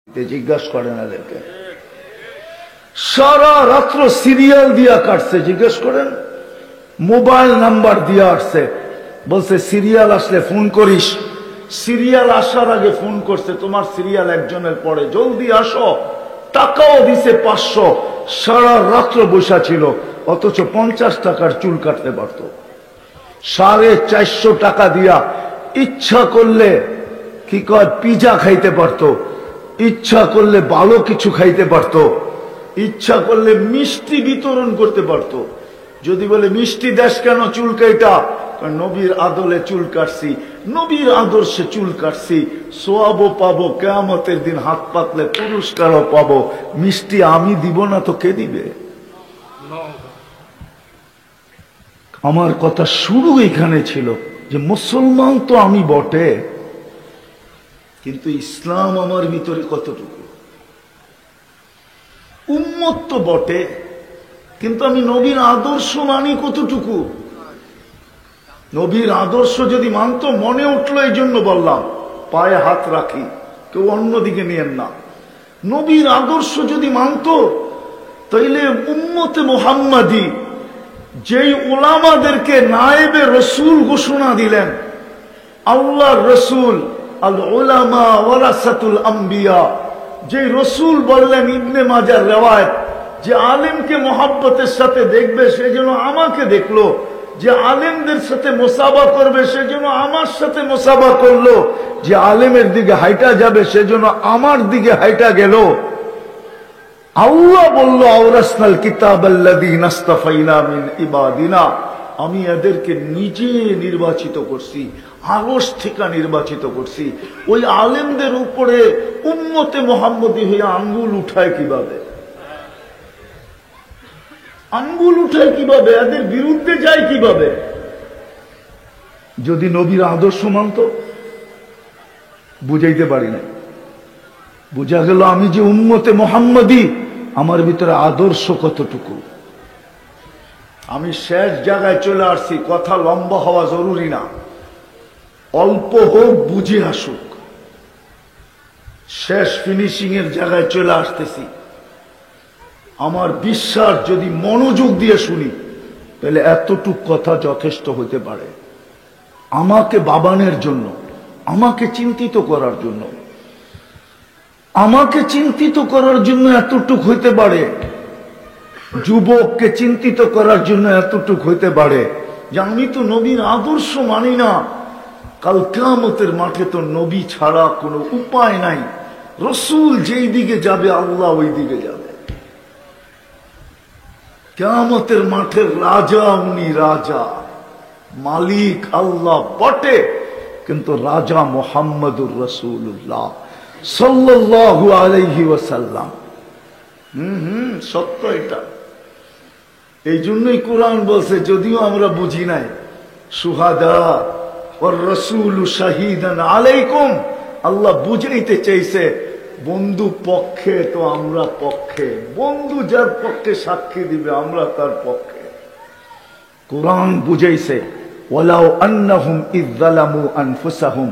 জিজ্ঞাসা করেন এদেরকে, সারা রাত্র সিরিয়াল দিয়া কাটছে। জিজ্ঞেস করেন, মোবাইল নাম্বার দিয়া আসছে, বলছে সিরিয়াল আসলে ফোন করিস। সিরিয়াল আসার আগে ফোন করছে, তোমার সিরিয়াল একজনের পরে, জলদি আসো। টাকাও দিছে 500। সারা রাত্র বসা ছিল, অথচ 50 টাকার চুল কাটতে পারত। 450 টাকা দিয়া ইচ্ছা করলে কি কয় পিজা খাইতে পারত, ইচ্ছা করলে ভালো কিছু খাইতে পারত, ইচ্ছা করলে মিষ্টি বিতরণ করতে পারত। যদি বলে মিষ্টি দেশ কেন, চুল কাইটা, নবীর আদলে চুল কাটছি, নবীর আদর্শে চুল কাটছি, সোয়াবও পাবো, কিয়ামতের দিন হাত পাতলে পুরস্কারও পাবো। মিষ্টি আমি দিব না তো কে দিবে? আমার কথা শুরু এখানে ছিল যে মুসলমান তো আমি বটে, কিন্তু ইসলাম আমার ভিতরে কতটুকু? উম্মত তো বটে, কিন্তু আমি নবীর আদর্শ মানি কতটুকু? নবীর আদর্শ যদি মানত, মনে উঠলো এই জন্য বললাম, পায়ে হাত রাখি, কেউ অন্যদিকে নিয়েন না। নবীর আদর্শ যদি মানত, তাইলে উম্মতে মুহাম্মাদি যেই উলামাদেরকে নায়েবে রসুল ঘোষণা দিলেন, আল্লাহর রসুল, আল উলামা ওয়ারাসাতুল আম্বিয়া, যে রসুল বললেন, ইবনে মাজার রিওয়ায়াত, যে আলেমকে মোহাব্বতের সাথে দেখবে সে যেন আমাকে দেখলো, যে আলেমদের সাথে মোসাবা করবে সে যেন আমার সাথে মোসাবা করলো, যে আলেমের দিকে হাইটা যাবে সে যেন আমার দিকে হাইটা গেল। আল্লাহ বলল, আওরাসনাল কিতাবাল্লাযীনা ইসতাফাইনা মিন ইবাদিনা, আমি এদেরকে নিজে নির্বাচিত করছি, আরশ থেকে নির্বাচিত করছি। ওই আলেমদের উপরে উম্মতে মুহাম্মদী হয়ে আঙ্গুল উঠায় কিভাবে? আঙ্গুল উঠায় কিভাবে? এদের বিরুদ্ধে যায় কিভাবে? যদি নবীর আদর্শ মানত, বুঝাইতে পারি না। বুঝা গেল আমি যে উম্মতে মুহাম্মদী, আমার ভিতরে আদর্শ কতটুকু। আমি শেষ জায়গায় চলে আসছি, কথা লম্বা হওয়া জরুরি না, অল্প হোক বুঝে আসুক। শেষ ফিনিশিং এর জায়গায় চলে আসতেছি। আমার বিশ্বাস যদি মনোযোগ দিয়ে শুনি, তাহলে এতটুক কথা যথেষ্ট হতে পারে আমাকে বাবানের জন্য, আমাকে চিন্তিত করার জন্য, আমাকে চিন্তিত করার জন্য এতটুক হইতে পারে। যুবককে চিন্তিত করার জন্য এতটুক হইতে পারে যে আমি তো নবীর আদর্শ মানি না, কাল কিয়ামতের মাঠে তো নবী ছাড়া কোনো উপায় নাই। রসুল যেই দিকে যাবে আল্লাহ ওই দিকে যাবে। কিয়ামতের মাঠের রাজা উনি, রাজা মালিক আল্লাহ বটে, কিন্তু রাজা মুহাম্মদুর রাসূলুল্লাহ সাল্লাল্লাহু আলাইহি ওয়াসাল্লাম। সত্য এটা। এই জন্যই কোরআন বলছে, যদিও আমরা বুঝি নাই, শুহাদা ওয়ার রাসূলু শাহীদান আলাইকুম। আল্লাহ বুঝাইতে চাইছে, বন্ধু পক্ষে তো আমরা পক্ষে, বন্ধু যার পক্ষে সাক্ষী দিবে আমরা তার পক্ষে। কোরআন বুঝাইছে, ওয়ালাউ আন্নাহুম ইয যালামু আনফুসাহুম,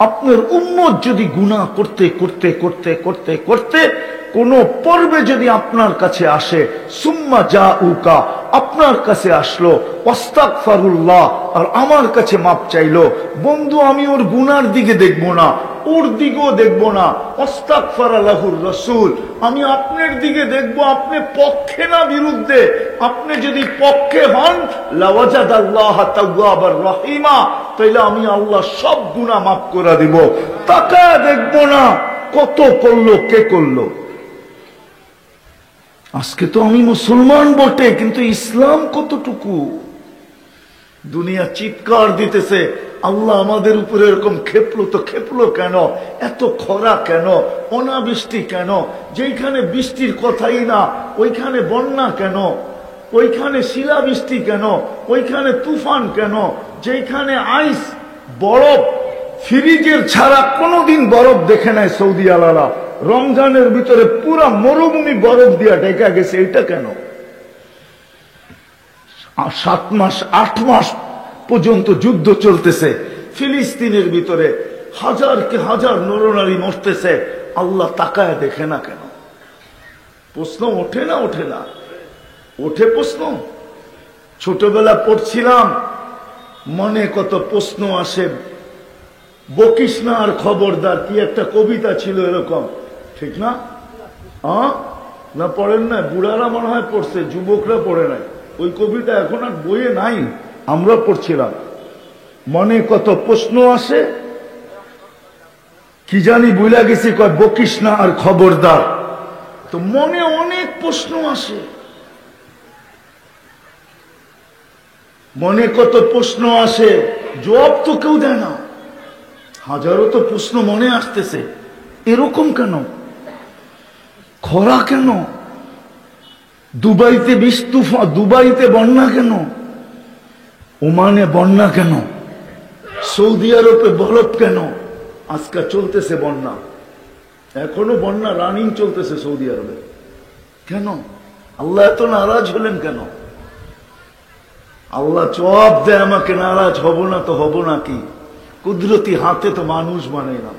আপনার উম্মত যদি গুনাহ করতে করতে করতে করতে করতে কোন পর্বে যদি আপনার কাছে আসে, সুম্মা জাউকা, আপনার কাছে আসলো, ওয়াস্তাগফিরুল্লাহ, আর আমার কাছে মাপ চাইলো, বন্ধু আমি ওর গুনার দিকে দেখবো না, ওর দিকেও দেখবো না, ওয়াস্তাগফারা লাহুর রাসূল, আমি আপনার দিকে দেখবো, আপনি পক্ষে না বিরুদ্ধে। আপনি যদি পক্ষে হন, লাওয়াজাদাল্লাহ তাওয়াবার রহিমা, তাইলে আমি আল্লাহ সব গুনাহ মাফ করে দিব। তাকায় দেখবো না কত করলো, কে করলো। আজকে তো আমি মুসলমান বটে, কিন্তু ইসলাম কতটুকু? দুনিয়া চিৎকার দিতেছে, আল্লাহ আমাদের উপরে এরকম খেপলো তো খেপলো কেন, এত খরা কেন, অনাবৃষ্টি কেন, যেখানে বৃষ্টির কথাই না ওইখানে বন্যা কেন, ওইখানে শিলাবৃষ্টি কেন, ওইখানে তুফান কেন, যেখানে আইস বরফ, ফ্রিজের ছাড়া কোনোদিন বরফ দেখে নাই সৌদি আলারা, রমজানের ভিতরে পুরা মরুভূমি বরফ দিয়া ঢেকে গেছে, এটা কেন? 7 মাস 8 মাস পর্যন্ত যুদ্ধ চলতেছে ফিলিস্তিনের ভিতরে, হাজার কে হাজার নরনারী মরতেছে, আল্লাহ তাকায় দেখে না কেন? প্রশ্ন ওঠে না ওঠে না? ওঠে প্রশ্ন। ছোটবেলা পড়ছিলাম, মনে কত প্রশ্ন আসে। বকিস না আর খবরদার, কি একটা কবিতা ছিল এরকম, ঠিক না? না পড়েন না? বুড়ারা মনে হয় পড়ছে, যুবকরা পড়ে নাই। ওই কবিতা এখন আর বইয়ে নাই, আমরা পড়ছিলাম। মনে কত প্রশ্ন আসে, কি জানি বুঝলা গেছি, কয় বকিস না আর খবরদার। তো মনে অনেক প্রশ্ন আসে, মনে কত প্রশ্ন আসে, জবাব তো কেউ দেয় না। হাজারো তো প্রশ্ন মনে আসতেছে, এরকম কেন? খরা কেন? দুবাইতে দুবাইতে বন্যা কেন? ওমানে বন্যা কেন? সৌদি আরবে বরফ কেন? আজকাল চলতেছে বন্যা, এখনো বন্যা রানিং চলতেছে সৌদি আরবে। কেন? আল্লাহ এত নারাজ হলেন কেন? আল্লাহ জবাব দেয় আমাকে, নারাজ হব না তো হব না কি? কুদরতি হাতে তো মানুষ বানাইলাম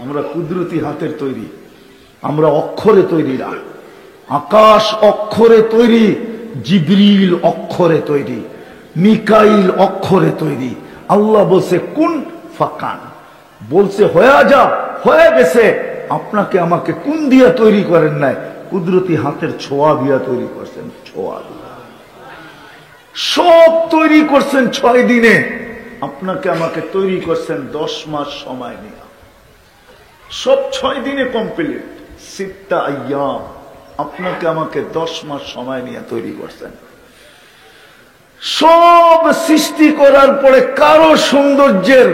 আমরা, কুদরতি হাতের তৈরি আমরা, অক্ষরে তৈরি না। আকাশ অক্ষরে তৈরি, জিবরিল অক্ষরে তৈরি, মিকাইল অক্ষরে তৈরি। আল্লাহ বলছে কুন ফাকান, বলছে হয়ে যা, হয়ে গেছে। আপনাকে আমাকে কোন দিয়া তৈরি করেন নাই? কুদরতি হাতের ছোঁয়া দিয়া তৈরি করছেন। ছোঁয়া দিয়া সব তৈরি করছেন 6 দিনে। আপনাকে আমাকে তৈরি করছেন 10 মাস সময় নিয়ে। সব 6 দিনে কমপ্লিট। 6 আইয়াম আপনাকে আমাকে 10 মাস সময় নিয়ে তৈরি করছেন। সব সৃষ্টি করার পরে কারো সৌন্দর্যের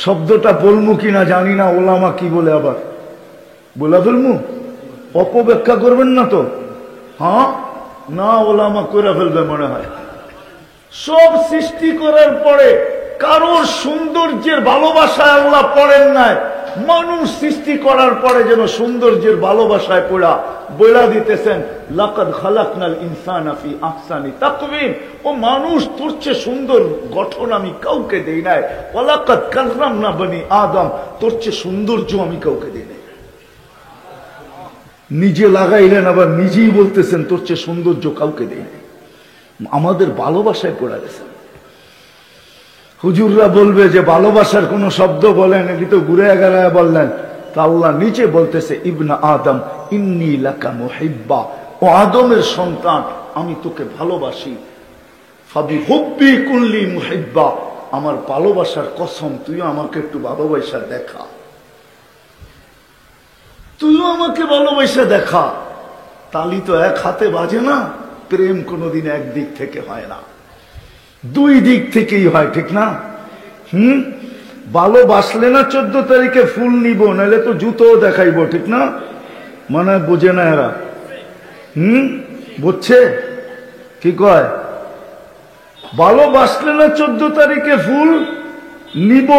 শব্দটা বলমু কিনা জানি না, ওলামা কি বলে আবার বলা ফেলমু, অপব্যাখ্যা করবেন না তো? হ্যাঁ না, ওলামা করে ফেলবে মনে হয়। সব সৃষ্টি করার পরে কারোর সৌন্দর্যের ভালোবাসায় আল্লাহ পড়েন নাই। মানুষ সৃষ্টি করার পরে যেন সৌন্দর্যের ভালোবাসায় পড়া বইলা দিতেছেন, লাকাদ খালাকনাল ইনসানা ফি আহসানি তাকওয়িম। ও মানুষ, তোর চেয়ে সুন্দর গঠন আমি কাউকে দেই নাই। ওয়ালাকাদ কাররামনা বনি আদম, তোর চেয়ে সৌন্দর্য আমি কাউকে দেই নাই। নিজে লাগাইলেন, আবার নিজেই বলতেছেন তোর চেয়ে সৌন্দর্য কাউকে দেই নাই। আমাদের ভালোবাসায় পড়া গেছেন। হুজুররা বলবে যে ভালোবাসার কোন শব্দ বলেন, এটি তো ঘুরে গেলায় বললেন। তা আল্লাহ নিচে বলতেছে, ইবনা আদম ইন্নী লাকা মুহিব্বা, ও আদমের সন্তান আমি তোকে ভালোবাসি। ফাবি হুব্বি কুল্লি মুহিব্বা, আমার ভালোবাসার কসম তুইও আমাকে একটু ভালোবাসা দেখা, তুইও আমাকে ভালোবাসা দেখা। তালি তো এক হাতে বাজে না। প্রেম কোনোদিন একদিক থেকে হয় না, 2 দিক থেকেই হয়, ঠিক না? ভালোবাসলে না 14 তারিখে ফুল নিব, নাহলে তো জুতো দেখাইবো, ঠিক না? মানে বোঝে না এরা। বুঝছে কি কয়? ভালোবাসলে না 14 তারিখে ফুল নিব,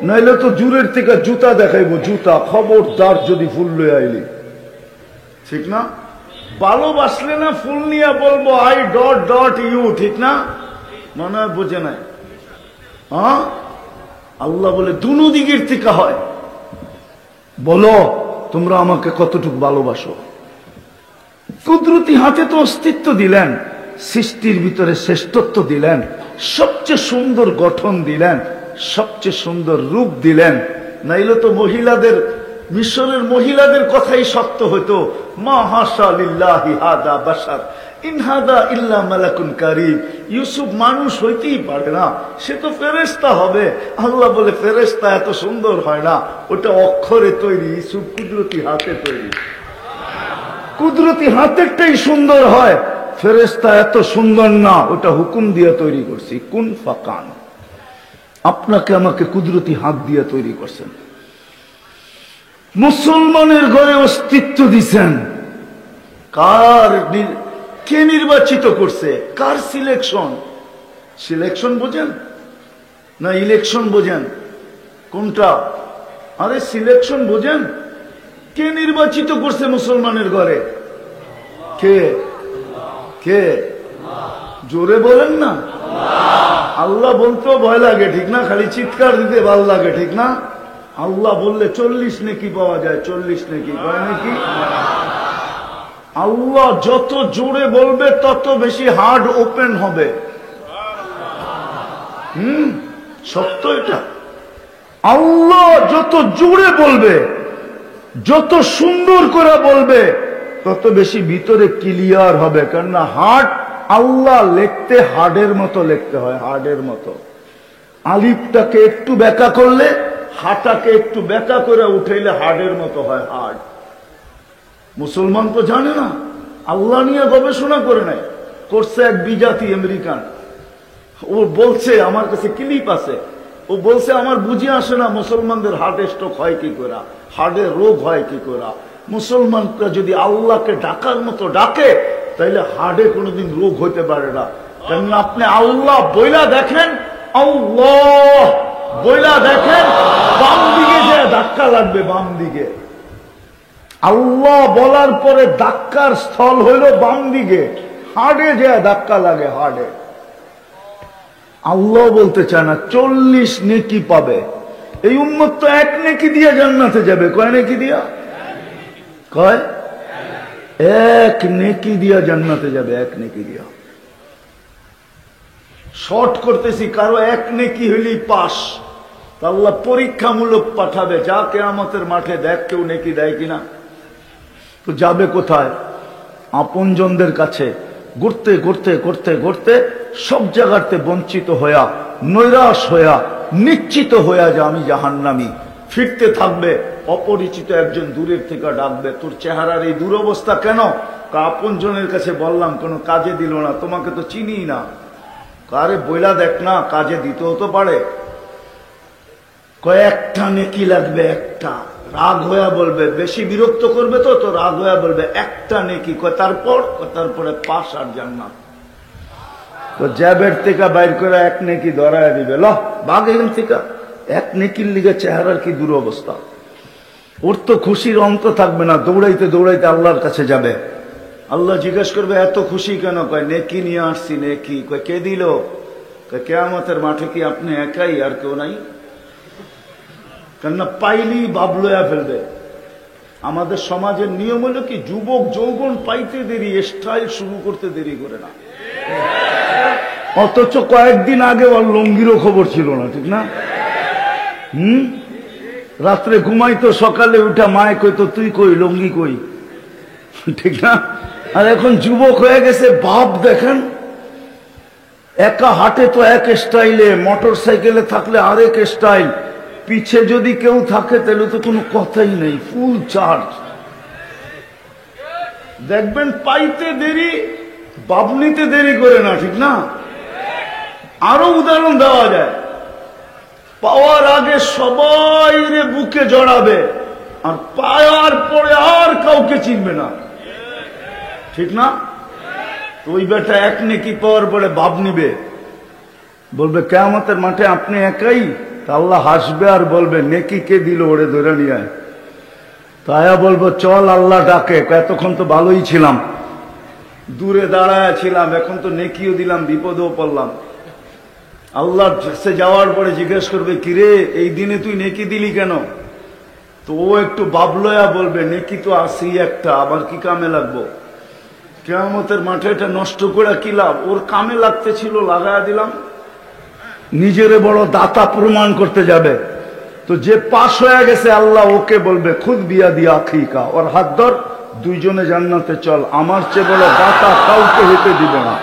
নাহলে তো জুরের থেকে জুতা দেখাইবো, জুতা। খবরদার যদি ফুল লয়ে আইলি, ঠিক না? ভালোবাসলে না ফুল নিয়ে বলবো আই ডট ডট ইউ, ঠিক না? মনে হয় বোঝে নাই। হ্যাঁ, আল্লাহ বলে দুনো দিকের থেকে হয়। বলো তোমরা আমাকে কতটুকু ভালোবাসো। কুদরতি হাতে তো অস্তিত্ব দিলেন, সৃষ্টির ভিতরে শ্রেষ্ঠত্ব দিলেন, সবচেয়ে সুন্দর গঠন দিলেন, সবচেয়ে সুন্দর রূপ দিলেন। নাইলে তো মহিলাদের, মিশরের মহিলাদের কথাই সত্য হইতো, মা হাসা লিল্লাহি হাদা বাশার ইন হাদা ইল্লা মালাকুন কারীম। ইউসুফ মানুষ হইতেই পারে না, সে তো ফেরেশতা হবে। আল্লাহ বলে ফেরেশতা এত সুন্দর হয় না, ওটা অক্ষরে তৈরি, ইউসুফ কুদরতি হাতে তৈরি। কুদরতি হাতেরটাই সুন্দর হয়, ফেরেশতা এত সুন্দর না, ওটা হুকুম দিয়ে তৈরি করছি। কুন ফাকান, আপনাকে আমাকে কুদরতি হাত দিয়ে তৈরি করছেন। মুসলমানের ঘরে অস্তিত্ব দিছেন। কে নির্বাচিত করছে? Car selection? সিলেকশন বোঝেন না ইলেকশন বোঝেন? কোনটা? আরে সিলেকশন বোঝেন। কে নির্বাচিত করছে মুসলমানের ঘরে? কে? কে? জোরে বলেন না। আল্লাহ বলতেও ভয় লাগে, ঠিক না? খালি চিৎকার দিতে ভালো লাগে, ঠিক না? আল্লাহ বললে 40 নেকি পাওয়া যায়, 40 নেকি কয় নাকি? আল্লাহ যত জোরে বলবে তত বেশি হার্ট ওপেন হবে। সত্য এটা। আল্লাহ যত জোরে বলবে, যত সুন্দর করে বলবে, তত বেশি ভিতরে ক্লিয়ার হবে। কেননা হার্ট, আল্লাহ লিখতে হার্ডের মতো লিখতে হয়, হার্ডের মতো। আলিফটাকে একটু ব্যাকা করলে, হাটাকে একটু ব্যাকা করে উঠাইলে হার্ডের মতো হয়, হার্ড। মুসলমান তো জানে না, আল্লাহ নিয়ে গবেষণা করে নাই, করছে এক বিজাতি আমেরিকান। ও বলছে, আমার কাছে ক্লিপ আছে, ও বলছে আমার বুঝে আসে না মুসলমানদের হার্ট স্ট্রোক হয় কি করে, হার্টের রোগ হয় কি করে। মুসলমানরা যদি আল্লাহকে ডাকার মতো ডাকে, তাইলে হার্টে কোনোদিন রোগ হইতে পারে না। কেননা আপনি আল্লাহ বইলা দেখেন, আল্লাহ বইলা দেখেন, বাম দিকে যে ধাক্কা লাগবে, বাম দিকে। আল্লাহ বলার পরে ধাক্কার স্থল হইল বাম দিকে, হাড়ে যে ধাক্কা লাগে, হাড়ে। আল্লাহ বলতে চায় না 40 নেকি পাবে। এই উম্মত তো 1 নেকি দিয়ে জান্নাতে যাবে। কয় নেকি দিয়া? কয় 1 নেকি দিয়া জান্নাতে যাবে, 1 নেকি দিয়া। শর্ট করতেছি, কারো 1 নেকি হইলেই পাস। আল্লাহ পরীক্ষামূলক পাঠাবে, যা কিয়ামতের মাঠে দেখ কেউ নেকি দেয় কিনা। তো যাবে কোথায়? আপনজনদের কাছে। ঘুরতে ঘুরতে ঘুরতে ঘুরতে সব জায়গাতে বঞ্চিত হইয়া, নৈরাশ হইয়া, নিশ্চিত হইয়া যে আমি জাহান্নামী। ফিরতে থাকবে, অপরিচিত একজন দূরের থেকে ডাকবে, তোর চেহারার এই দুরবস্থা কেন? আপনজনের কাছে বললাম, কোনো কাজে দিল না, তোমাকে তো চিনি না। আরে বইলা দেখ না, কাজে দিতেও তো পারে। কয়েকটা নেকি লাগবে, একটা। রাগ হইয়া বলবে, বেশি বিরক্ত করবে তো রাগ হইয়া বলবে একটা নেকি। তারপরে পাস আর জান্নাত। তো জ্যাবের থেকে বাইর করে 1 নেকি ধরায় দিবে, ল ভাগ এখান থেকে। 1 নেকির লিগে চেহারার কি দুরবস্থা। ওর তো খুশির অন্ত থাকবে না, দৌড়াইতে দৌড়াইতে আল্লাহর কাছে যাবে। আল্লাহ জিজ্ঞেস করবে, এত খুশি কেন? কয় নেকি নিয়ে আসছি। নেকি? কয় কে দিল? কয় কিয়ামতের মাঠে কি আপনি একাই, আর কেউ নাই? কেননা পাইলি বাবলয়া ফেলবে। আমাদের সমাজের নিয়ম হলো কি, যুবক যৌবন পাইতে দেরি, স্টাইল শুরু করতে দেরি করে না। অথচ কয়েকদিন আগে ওর লঙ্গিরও খবর ছিল না, ঠিক না? রাত্রে ঘুমাইতো, সকালে উঠা মায় কইতো, তুই কই, লঙ্গি কই, ঠিক না? আর এখন যুবক হয়ে গেছে, বাপ দেখেন, একা হাটে তো এক স্টাইলে, মোটর সাইকেলে থাকলে আরেক স্টাইল, পিছে যদি কেউ থাকে তাহলে তো কোনো কথাই নেই, ফুল চার্জ। দেখবেন পাইতে দেরি, বাবনিতে দেরি করে না, ঠিক না? আরো উদাহরণ দেওয়া যায়। পাওয়ার আগে সবাই রে বুকে জড়াবে, আর পাওয়ার পরে আর কাউকে চিনবে না, ঠিক না? ওই বেটা 1 নেকি পাওয়ার পরে বাপ নিবে, বলবে কিয়ামতের মাঠে আপনি একাই। আল্লাহ হাসবে আর বলবে, নেকি কে দিল, ওরে ধরে নিয়ে আয়। তাইয়া বলবো, চল আল্লাহ ডাকে। এতক্ষণ তো ভালোই ছিলাম, দূরে দাঁড়ায় ছিলাম, এখন তো নেকিও দিলাম, বিপদেও পড়লাম। আল্লাহর কাছে যাওয়ার পরে জিজ্ঞেস করবে, কিরে এই দিনে তুই নেকি দিলি কেন? তো ও একটু বাবলয়া বলবে, নেকি তো আসি একটা, আবার কি কামে লাগবো? কিয়ামতের মাঠে এটা নষ্ট করে কি লাভ? ওর কামে লাগতে ছিল, লাগায়া দিলাম। নিজেরে বড় দাতা প্রমাণ করতে যাবে। তো যে পাশ হয়ে গেছে, আল্লাহ ওকে বলবে, খুদ বিয়া দিয়া আখিকা, ওর হাত ধর, দুইজনে জান্নাতে চল, আমার চেয়ে বড় দাতা কাউকে হইতে দিব না।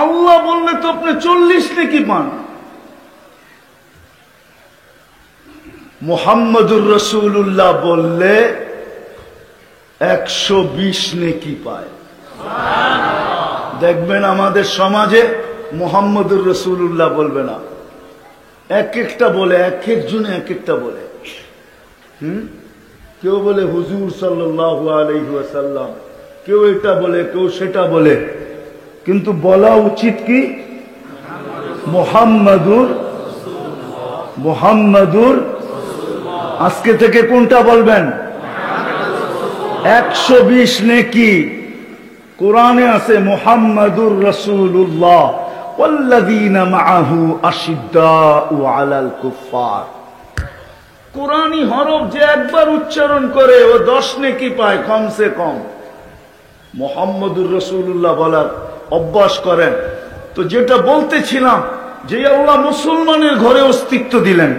আল্লাহ বললে তো আপনি 40 নেকি পান। মুহাম্মদুর রাসূলুল্লাহ বললে 120 নেকি পায়। দেখবেন আমাদের সমাজে মুহাম্মদুর রাসূলুল্লাহ বলবে না, এক একটা বলে, এক একজনে এক একটা বলে। কেউ বলে হুজুর সাল্লাল্লাহু আলাইহি ওয়াসাল্লাম, কেউ এটা বলে, কেউ সেটা বলে। কিন্তু বলা উচিত কি, মুহাম্মাদুর। আজকে থেকে কোনটা বলবেন? 120 নেকি। কোরআনে আছে মুহাম্মাদুর রাসূলুল্লাহ ওয়াল্লাযীনা মাআহু আশিদ্দাউ আলাল কুফফার। কোরআনী হরফ যে একবার উচ্চারণ করে ও 10 নেকি পায় কমসে কম। মুহাম্মদুর রাসূলুল্লাহ বলার অভ্যাস করেন। তো যেটা বলতেছিলাম, যে আল্লাহ মুসলমানের ঘরে অস্তিত্ব দিলেন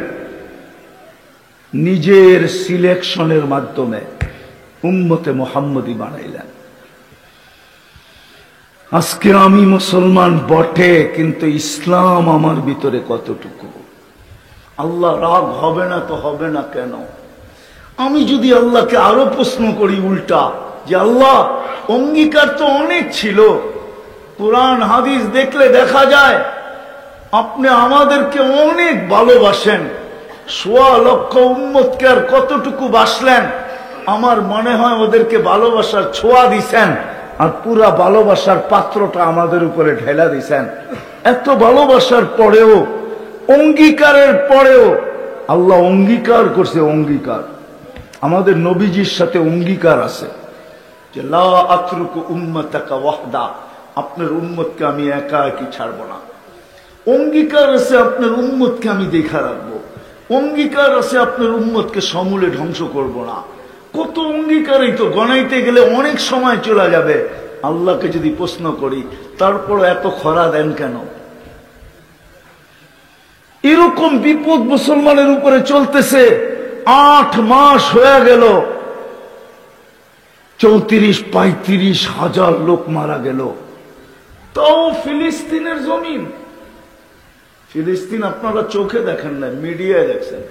নিজের সিলেকশনের মাধ্যমে, উম্মতে মুহাম্মদী বানাইলেন। আজকে আমি মুসলমান বটে, কিন্তু ইসলাম আমার ভিতরে কতটুকু? আল্লাহ রাগ হবে না তো হবে না কেন? আমি যদি আল্লাহকে আরো প্রশ্ন করি উল্টা, যে আল্লাহ অঙ্গীকার তো অনেক ছিল, কোরআন হাদিস দেখলে দেখা যায় আপনি আমাদেরকে অনেক ভালোবাসেন, 1.25 লক্ষ উম্মতকে আর কতটুকু বাসলেন? আমার মনে হয় ওদেরকে ভালোবাসার ছোঁয়া দিছেন, আর পুরা ভালোবাসার পাত্রটা আমাদের উপরে ঢেলা দিছেন। এত ভালোবাসার পরেও, অঙ্গীকারের পরেও আল্লাহ অঙ্গীকার করছে। অঙ্গীকার আমাদের নবীজির সাথে অঙ্গীকার আছে যে লা আতরুকু উম্মাতাকা ওয়াহদা, আপনার উম্মতকে আমি একা একই ছাড়বো না। অঙ্গীকার আছে আপনার উম্মতকে আমি দেখা রাখবো। অঙ্গীকার আছে আপনার উম্মতকে সমূলে ধ্বংস করব না। কত অঙ্গীকারই তো গণাইতে গেলে অনেক সময় চলে যাবে। আল্লাহকে যদি প্রশ্ন করি, তারপর এত খরা দেন কেন? এরকম বিপদ মুসলমানের উপরে চলতেছে। 8 মাস হয়ে গেল, 34-35 হাজার লোক মারা গেল। তাও ফিলিস্তিনের জমিন। ফিলিস্তিন আপনারা চোখে দেখেন না, মিডিয়ায় দেখছেন।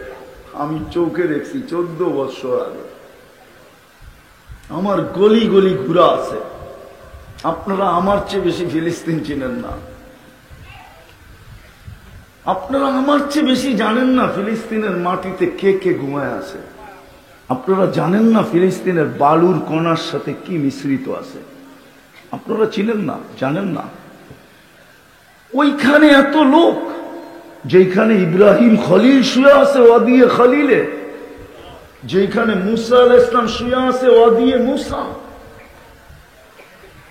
আমি চোখে দেখছি 14 বছর আগে। আমার গলি গলি ঘুরা আছে। আপনারা আমার চেয়ে বেশি ফিলিস্তিন চিনেন না। আপনারা আমার চেয়ে বেশি জানেন না ফিলিস্তিনের মাটিতে কে কে ঘুমায় আছে। আপনারা জানেন না ফিলিস্তিনের বালুর কণার সাথে কি মিশ্রিত আছে। আপনারা চিনেন না, জানেন না। ওইখানে এত লোক, যেখানে ইব্রাহিম খলিল শুয়ে আছে ওয়াদিয়ে খলিলে, যেখানে মুসা আলাইহিস সালাম শুয়ে আছে ওয়াদিয়ে মুসা,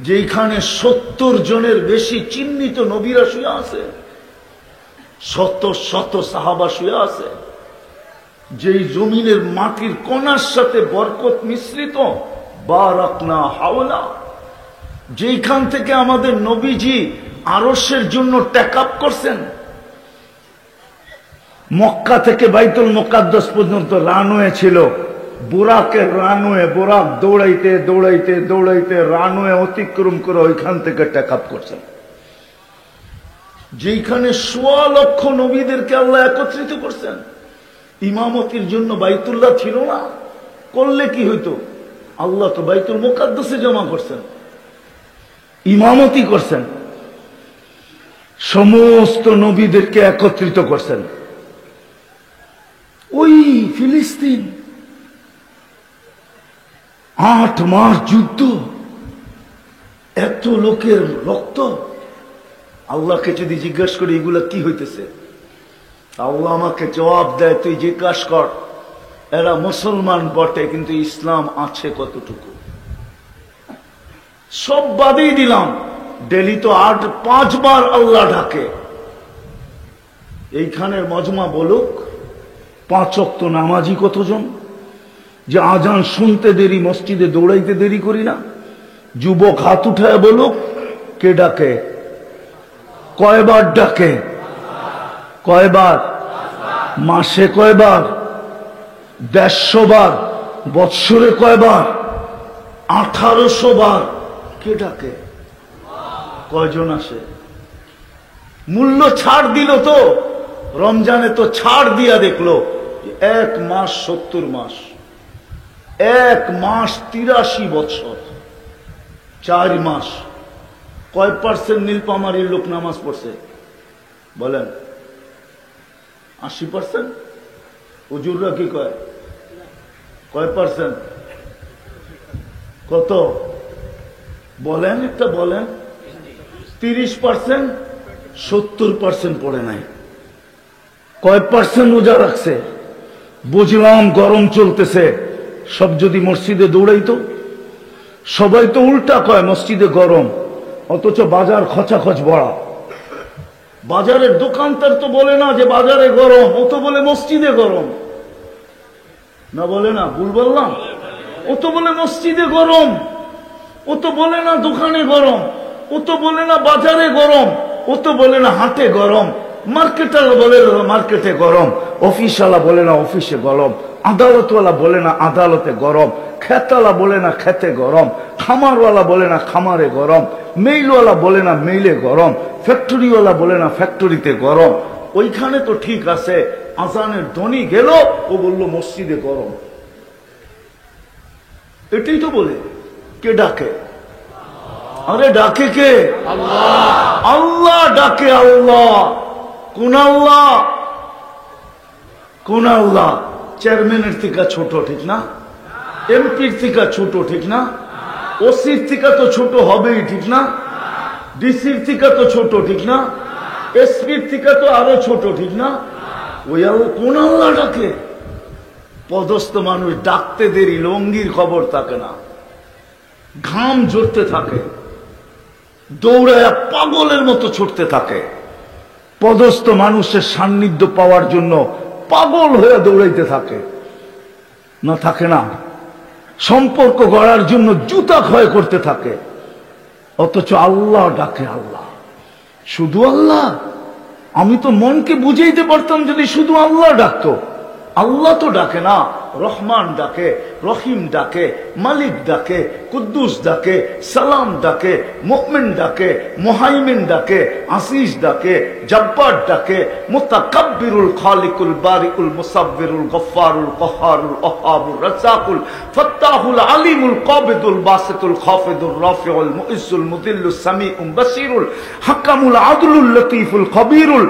যেখানে 70 জনের বেশি চিহ্নিত নবীরা শুয়ে আছে, শত শত সাহাবা শুয়ে আছে, যেই জমিনের মাটির কণার সাথে বরকত মিশ্রিত, বারাকনা হাওলা, যেখান থেকে আমাদের নবীজি আরশের জন্য টেকআপ করছেন। মক্কা থেকে বাইতুল মুকাদ্দাস পর্যন্ত রানওয়ে ছিল, বোরাকের রানওয়ে। বোরাক দৌড়াইতে দৌড়াইতে দৌড়াইতে রানওয়ে অতিক্রম করে ওইখান থেকে টেকআপ করছেন। যেখানে 1.25 লক্ষ নবীদেরকে আল্লাহ একত্রিত করছেন। ইমামতির জন্য বাইতুল্লাহ ছিল না, করলে কি হইতো? আল্লাহ তো বাইতুল মুকাদ্দাসে জমা করছেন, ইমামতি করছেন, সমস্ত নবীদেরকে একত্রিত করছেন। ওই ফিলিস্তিন 8 মাস যুদ্ধ, এত লোকের রক্ত। আল্লাহকে যদি জিজ্ঞাসা করি এগুলা কি হইতেছে, আল্লাহ আমাকে জবাব দেয়, তুই জিজ্ঞাসা কর এরা মুসলমান বটে, কিন্তু ইসলাম আছে কতটুকু? সব বাদই দিলাম। ডেলি তো 5 বার আল্লাহ ডাকে। এইখানের মজমা বলুক 5 ওয়াক্ত নামাজি কতজন? যে আজান শুনতে দেরি, মসজিদে দৌড়াইতে দেরি করি না। যুবক হাত উঠায় বলুক কে ডাকে, কয়বার ডাকে, কয়বার মাসে, কয়বার 150 বার, বৎসরে কয়বার 1800 বার। কে ডাকে? কয়জন আসে? মূল্য ছাড় দিল তো, রমজানে তো ছাড় দিয়া দেখলো 1 মাস 70 মাস, 1 মাস 83 বছর, 4 মাস। কয় % নীলপামারির লোক নামাজ পড়ছে বলেন? 80%? হুজুররা কি কয়? কয় %? কত বলেন, একটা বলেন। 30%? 70% পড়ে নাই। কয় % রোজা রাখছে? বুঝলাম গরম চলতেছে, সব যদি মসজিদে দৌড়াইতো। সবাই তো উল্টা কয় মসজিদে গরম, অথচ বাজার খচাখচ বড়া। বাজারের দোকানদার তো বলে না যে বাজারে গরম, ও তো বলে মসজিদে গরম। না বলে না? ভুল বললাম? ও তো বলে মসজিদে গরম, ও তো বলে না দোকানে গরম, ও তো বলে না বাজারে গরম, ও তো বলে না হাটে গরম, মার্কেটালা বলে না মার্কেটে গরম, অফিসওয়ালা বলে না অফিসে গরম, আদালতওয়ালা বলে না আদালতে গরম, খেতওয়ালা বলে না খেতে গরম, খামারওয়ালা বলে না খামারে গরম, মেইলওয়ালা বলে না মেইলে গরম, ফ্যাক্টরিওয়ালা বলে না ফ্যাক্টরিতে গরম। ওইখানে তো ঠিক আছে, আজানের ধ্বনি গেল, ও বলল মসজিদে গরম। এটাই তো বলে। কে ডাকে? আরে ডাকে কে? আল্লাহ ডাকে। আল্লাহ কোন আল্লাহ? কোন আল্লাহ? চেয়ারম্যানের থেকে ছোট, ঠিক না? এমপির থেকে ছোট, ঠিক না? ওসির থেকে তো ছোট হবেই, ঠিক না? ডিসির থেকে তো ছোট, ঠিক না? এসপির থেকে তো আরো ছোট, ঠিক না? ওই কোন আল্লাহ ডাকে? পদস্থ মানুষ ডাকতে দেরি, লঙ্গির খবর থাকে না, ঘাম ঝরতে থাকে, দৌড়ায় পাগলের মতো ছুটতে থাকে। পদস্থ মানুষের সান্নিধ্য পাওয়ার জন্য পাগল হয়ে দৌড়াইতে থাকে, না থাকে না? সম্পর্ক গড়ার জন্য জুতা ক্ষয় করতে থাকে, অথচ আল্লাহ ডাকে। আল্লাহ, শুধু আল্লাহ? আমি তো মনকে বুঝাইতে পারতাম যদি শুধু আল্লাহ ডাকতো। আল্লাহ তো ডাকে না, রহমান ডাকে, রহিম ডাকে, মালিক ডাকে, কুদ্দুস ডাকে, সালাম ডাকে, মুমিন ডাকে, মুহাইমিন ডাকে, আসিস ডাকে, জব্বার ডাকে, মুতাকাব্বিরুল খালিকুল বারিকুল মুসাব্বিরুল গফফারুল কহ্হারুল ওহাবুর রাজ্জাকুল ফাত্তাহুল আলিমুল কাবিদুল বাসিতুল খাফিদুর রাফিউল মুইজ্জুল মুদিল্লুস সামিউল বাসিরুল হাকামুল আদলুল লতীফুল খবীরুল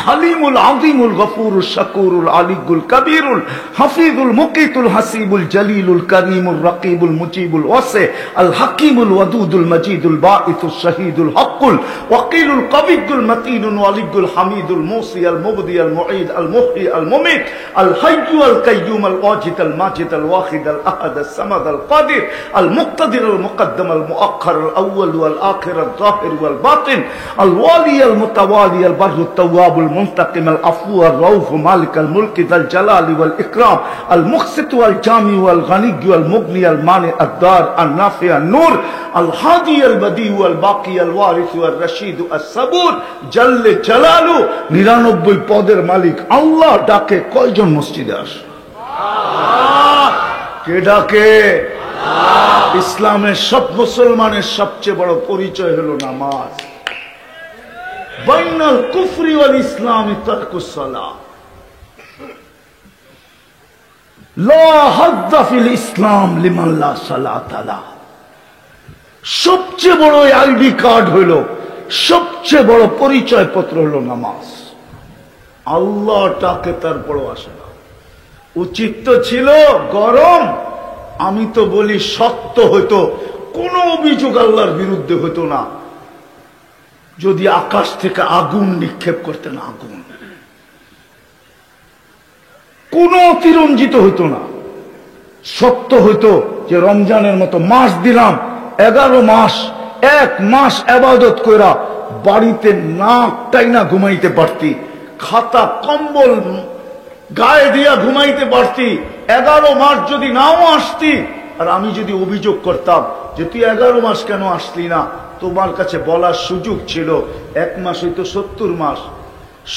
হালিমুল আযীমুল গফুরুল শাকুরুল আলিয়ুল কবীরুল হাফিজুল মুকিতুল হাসিবুল জলিলুল করিমুল রকিবুল মুজিবুল ওয়াসি আল হাকিমুল ওয়াদুদুল মজিদুল বাঈসুল শহীদুল হকুল ওয়াকিলুল কবিয়ুল মতিনুল ওয়ালিয়ুল হামিদুল মুসি আল মুবদি আল মুঈদ আল মুহয়ি আল মুমিত আল হাইয়্যু আল কাইয়্যুম আল ওয়াজিদ আল মাজিদ আল ওয়াহিদ আল আহাদ আল সামাদ আল কাদির আল মুক্তাদির আল মুকদ্দম আল মুআখ্খার আল আউয়াল ওয়াল আখির আল যাহির ওয়াল বাতিন আল ওয়ালি আল মুতাওয়ালি আল বাররুত তাওয়াব المنتقم العفو الرؤوف مالك الملك ذا الجلال والإكرام المقسط والجامع والغني والمغني المانع الدار النافع النور الهادي البديع والباقي الوارث والرشيد الصبور جل جلاله 99 পদের মালিক আল্লাহ ডাকে কয়জন মসজিদে আসে? কে ডাকে? ইসলামের সব মুসলমানের সবচেয়ে বড় পরিচয় হলো নামাজ। বাইনাল কুফরি ওয়াল ইসলামি তারকুস সালাহ। লা হাজ্জা ফিল ইসলাম লিমান লা সালাতা লাহ। সবচেয়ে বড় আইডি কার্ড হইল, সবচেয়ে বড় পরিচয় পত্র হলো নামাজ। আল্লাহ ডাকে, তারপরও আসে না। উচিত তো ছিল গরম, আমি তো বলি সত্য হইতো, কোন অভিযোগ আল্লাহর বিরুদ্ধে হইতো না যদি আকাশ থেকে আগুন নিক্ষেপ করতেন। আগুন কোন অতিরঞ্জিত হইতো না। সত্য হইতো যে রমজানের মতো মাস দিলাম, 11 মাস, 1 মাস ইবাদত কইরা বাড়িতে নাক টাইনা ঘুমাইতে পারতি, খাতা কম্বল গায়ে দিয়া ঘুমাইতে পারতি। 11 মাস যদি নাও আসতি, আর আমি যদি অভিযোগ করতাম যে তুই 11 মাস কেন আসলি না, তোমার কাছে বলার সুযোগ ছিল 1 মাস হইতো 70 মাস।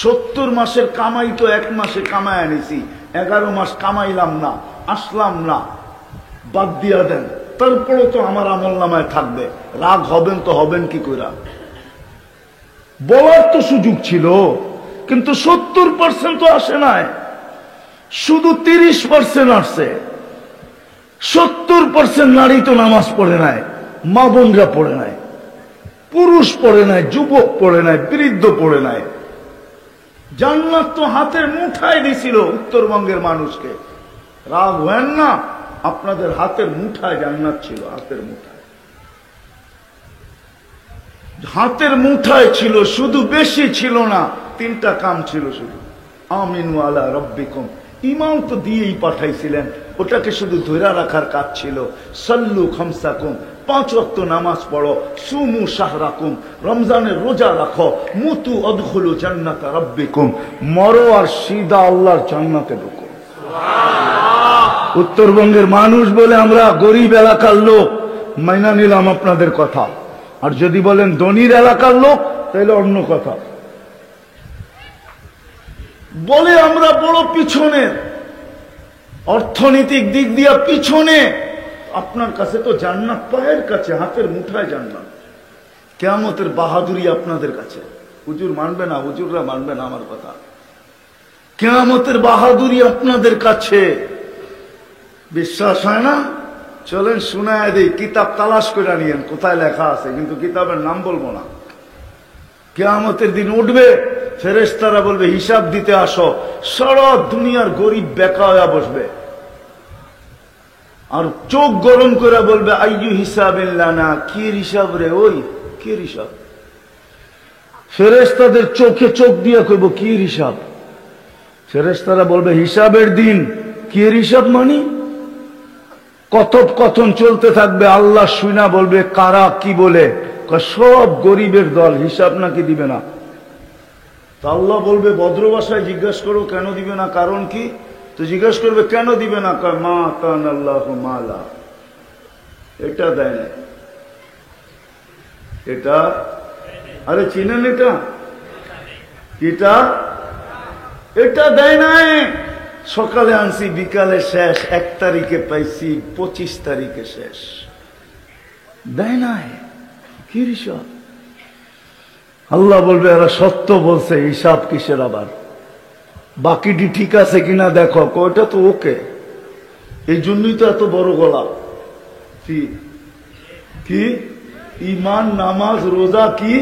70 মাসের কামাই তো 1 মাসে কামাই আনিছি, 11 মাস কামাইলাম না, আসলাম না, বাদ দিয়া দেন, তারপরে তো আমার আমল নামায় থাকবে। রাগ হবেন তো হবেন কি করে? বলার তো সুযোগ ছিল, কিন্তু 70% তো আসে নাই, শুধু 30% আসছে। 70% নারী তো নামাজ পড়ে নাই, মা বোনরা পড়ে নাই, পুরুষ পড়ে নাই, যুবক পড়ে নাই, বৃদ্ধ পড়ে নাই। জান্নাত তো হাতের মুঠায় দিছিল উত্তরবঙ্গের মানুষকে। রাগ হেন না, আপনাদের হাতের মুঠায় জান্নাত ছিল, হাতের মুঠায়, হাতের মুঠায় ছিল, শুধু বেশি ছিল না। 3টা কাম ছিল শুধু, আমিনু আলা রাব্বিকুম, ইমাম তো দিয়েই পাঠাইছিলেন, ওটাকে শুধু ধরে রাখার কাজ ছিল। সাল্লু খামসাকুম, 5 ওয়াক্ত নামাজ পড়ো, সুমু শাহরাকুম, রমজানের রোজা রাখো, মুতু আদখুলু জান্নাতা রাব্বিকুম, মরো আর সিধা আল্লাহর জান্নাতে ঢুকো। উত্তরবঙ্গের মানুষ বলে আমরা গরিব এলাকার লোক, মাইনা নিলাম আপনাদের কথা। আর যদি বলেন ধনীর এলাকার লোক, তাহলে অন্য কথা। বলে আমরা বড় পিছনে, অর্থনৈতিক দিক দিয়ে পিছনে। আপনার কাছে তো জান্নাত পায়ের কাছে, হাতের মুঠায় জান্নাত। কিয়ামতের বাহাদুরি আপনাদের কাছে। হুজুর মানবে না, হুজুররা মানবে না আমার কথা। কিয়ামতের বাহাদুরি আপনাদের কাছে। বিশ্বাস হয় না? চলেন শুনায় দেই, কিতাব তালাশ করে নিয়েন কোথায় লেখা আছে, কিন্তু কিতাবের নাম বলবো না। কিয়ামতের দিন উঠবে, ফেরেশতারা বলবে হিসাব দিতে আসো। সারা দুনিয়ার গরিব বেকা হয়ে বসবে, আর চোখ গরম করে বলবে আইয়ু হিসাবিল্লানা, কি হিসাব রে, ওই কি হিসাব। ফেরেশতাদের চোখে চোখ দিয়ে কইব কি হিসাব। ফেরেশতারা বলবে হিসাবের দিন। কি হিসাব মানি? কথোপকথন চলতে থাকবে, আল্লাহ শুনা বলবে কারা কি বলে, সব গরিবের দল, হিসাব নাকি দিবে না। তো আল্লাহ বলবে ভদ্র ভাষায় জিজ্ঞাসা করো কেন দিবে না, কারণ কি? তো জিজ্ঞাসা করবে কেন দিবে না, কয় মা তান আল্লাহ মালা, এটা দেয় না, এটা আরে চিনেন এটা, এটা এটা দেয় নাই। সকালে আনছি, বিকালে শেষ, 1 তারিখে পাইছি, 25 তারিখে শেষ, দেয় নাই। কি হিসাব? আল্লাহ বলবে এরা সত্য বলছে, হিসাব কিসের আবার, বাকিটি ঠিক আছে কিনা দেখো। ওটা তো ওকে, এই জন্যই তো এত বড় গলা। কি কি ইমান, নামাজ, রোজা কি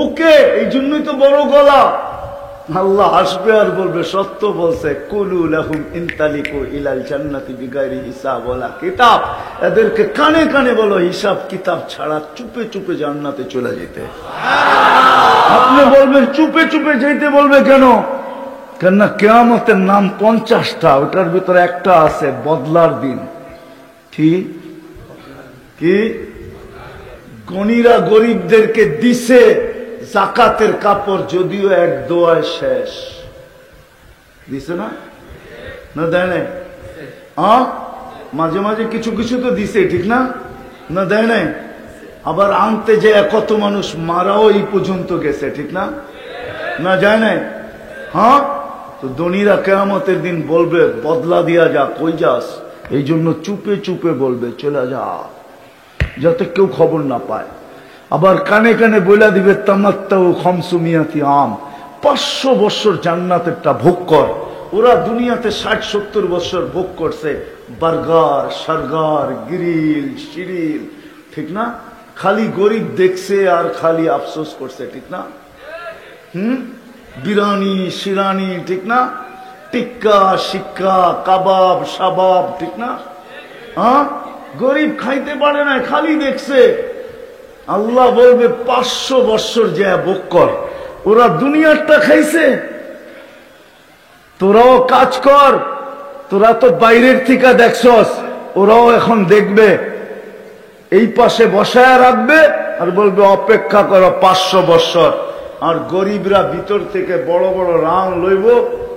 ওকে, এই জন্যই তো বড় গলা। আল্লাহ আসবে আর বলবে সত্য বলছে, কুলু লাহুম ইনতালিকু ইলাল জান্নাতি বিগাইরি হিসাব ওয়ালা কিতাব। এদেরকে কানে কানে বলো হিসাব কিতাব ছাড়া চুপে চুপে জান্নাতে চলে যেতে। আপনি বলবেন চুপে চুপে যেতে, বলবে কেন? কেননা কিয়ামতের নাম 50টা, ওটার ভিতরে একটা আছে বদলার দিন। কি কি গণীরা গরিবদেরকে দিছে জাকাতের কাপড়, যদিও এক দোয়ায় শেষ। দিছে না? না দেয় নাই? মাঝে মাঝে কিছু কিছু তো দিছে, ঠিক না? না দেয় নাই? আবার আনতে যে কত মানুষ মারাও এই পর্যন্ত গেছে, ঠিক না? না যায় নাই? হ্যাঁ, তো ধনীরা কিয়ামতের দিন বলবে বদলা দিয়া যা, কই যাস? এই জন্য চুপে চুপে বলবে চলে যা, যাতে কেউ খবর না পায়। আবার কানে কানে বইলা দিবে তামাত্তাউ খামসুমিয়াতি আম, 500 বছর জান্নাতেরটা ভোগ কর। ওরা দুনিয়াতে 60-70 বছর ভোগ করছে, বার্গার, সার্গার, গ্রিল, শিরিল, ঠিক না? খালি গরিব দেখছে আর খালি আফসোস করছে, ঠিক না? বিরানি, শিরানি, ঠিক না? টিক্কা, শিক্কা, কাবাব, সাবাব, ঠিক না? গরিব খাইতে পারে না, খালি দেখছে। আল্লাহ বলবে 500 বছর যে ভোগ কর। ওরা দুনিয়ারটা খাইছে, তোরাও কাজ কর। তোরা তো বাইরের থেকে দেখছস, ওরাও এখন দেখবে, এই পাশে বসায় রাখবে আর বলবে অপেক্ষা করো 500 বছর। আর গরিবরা ভিতর থেকে বড় বড় রাং লইব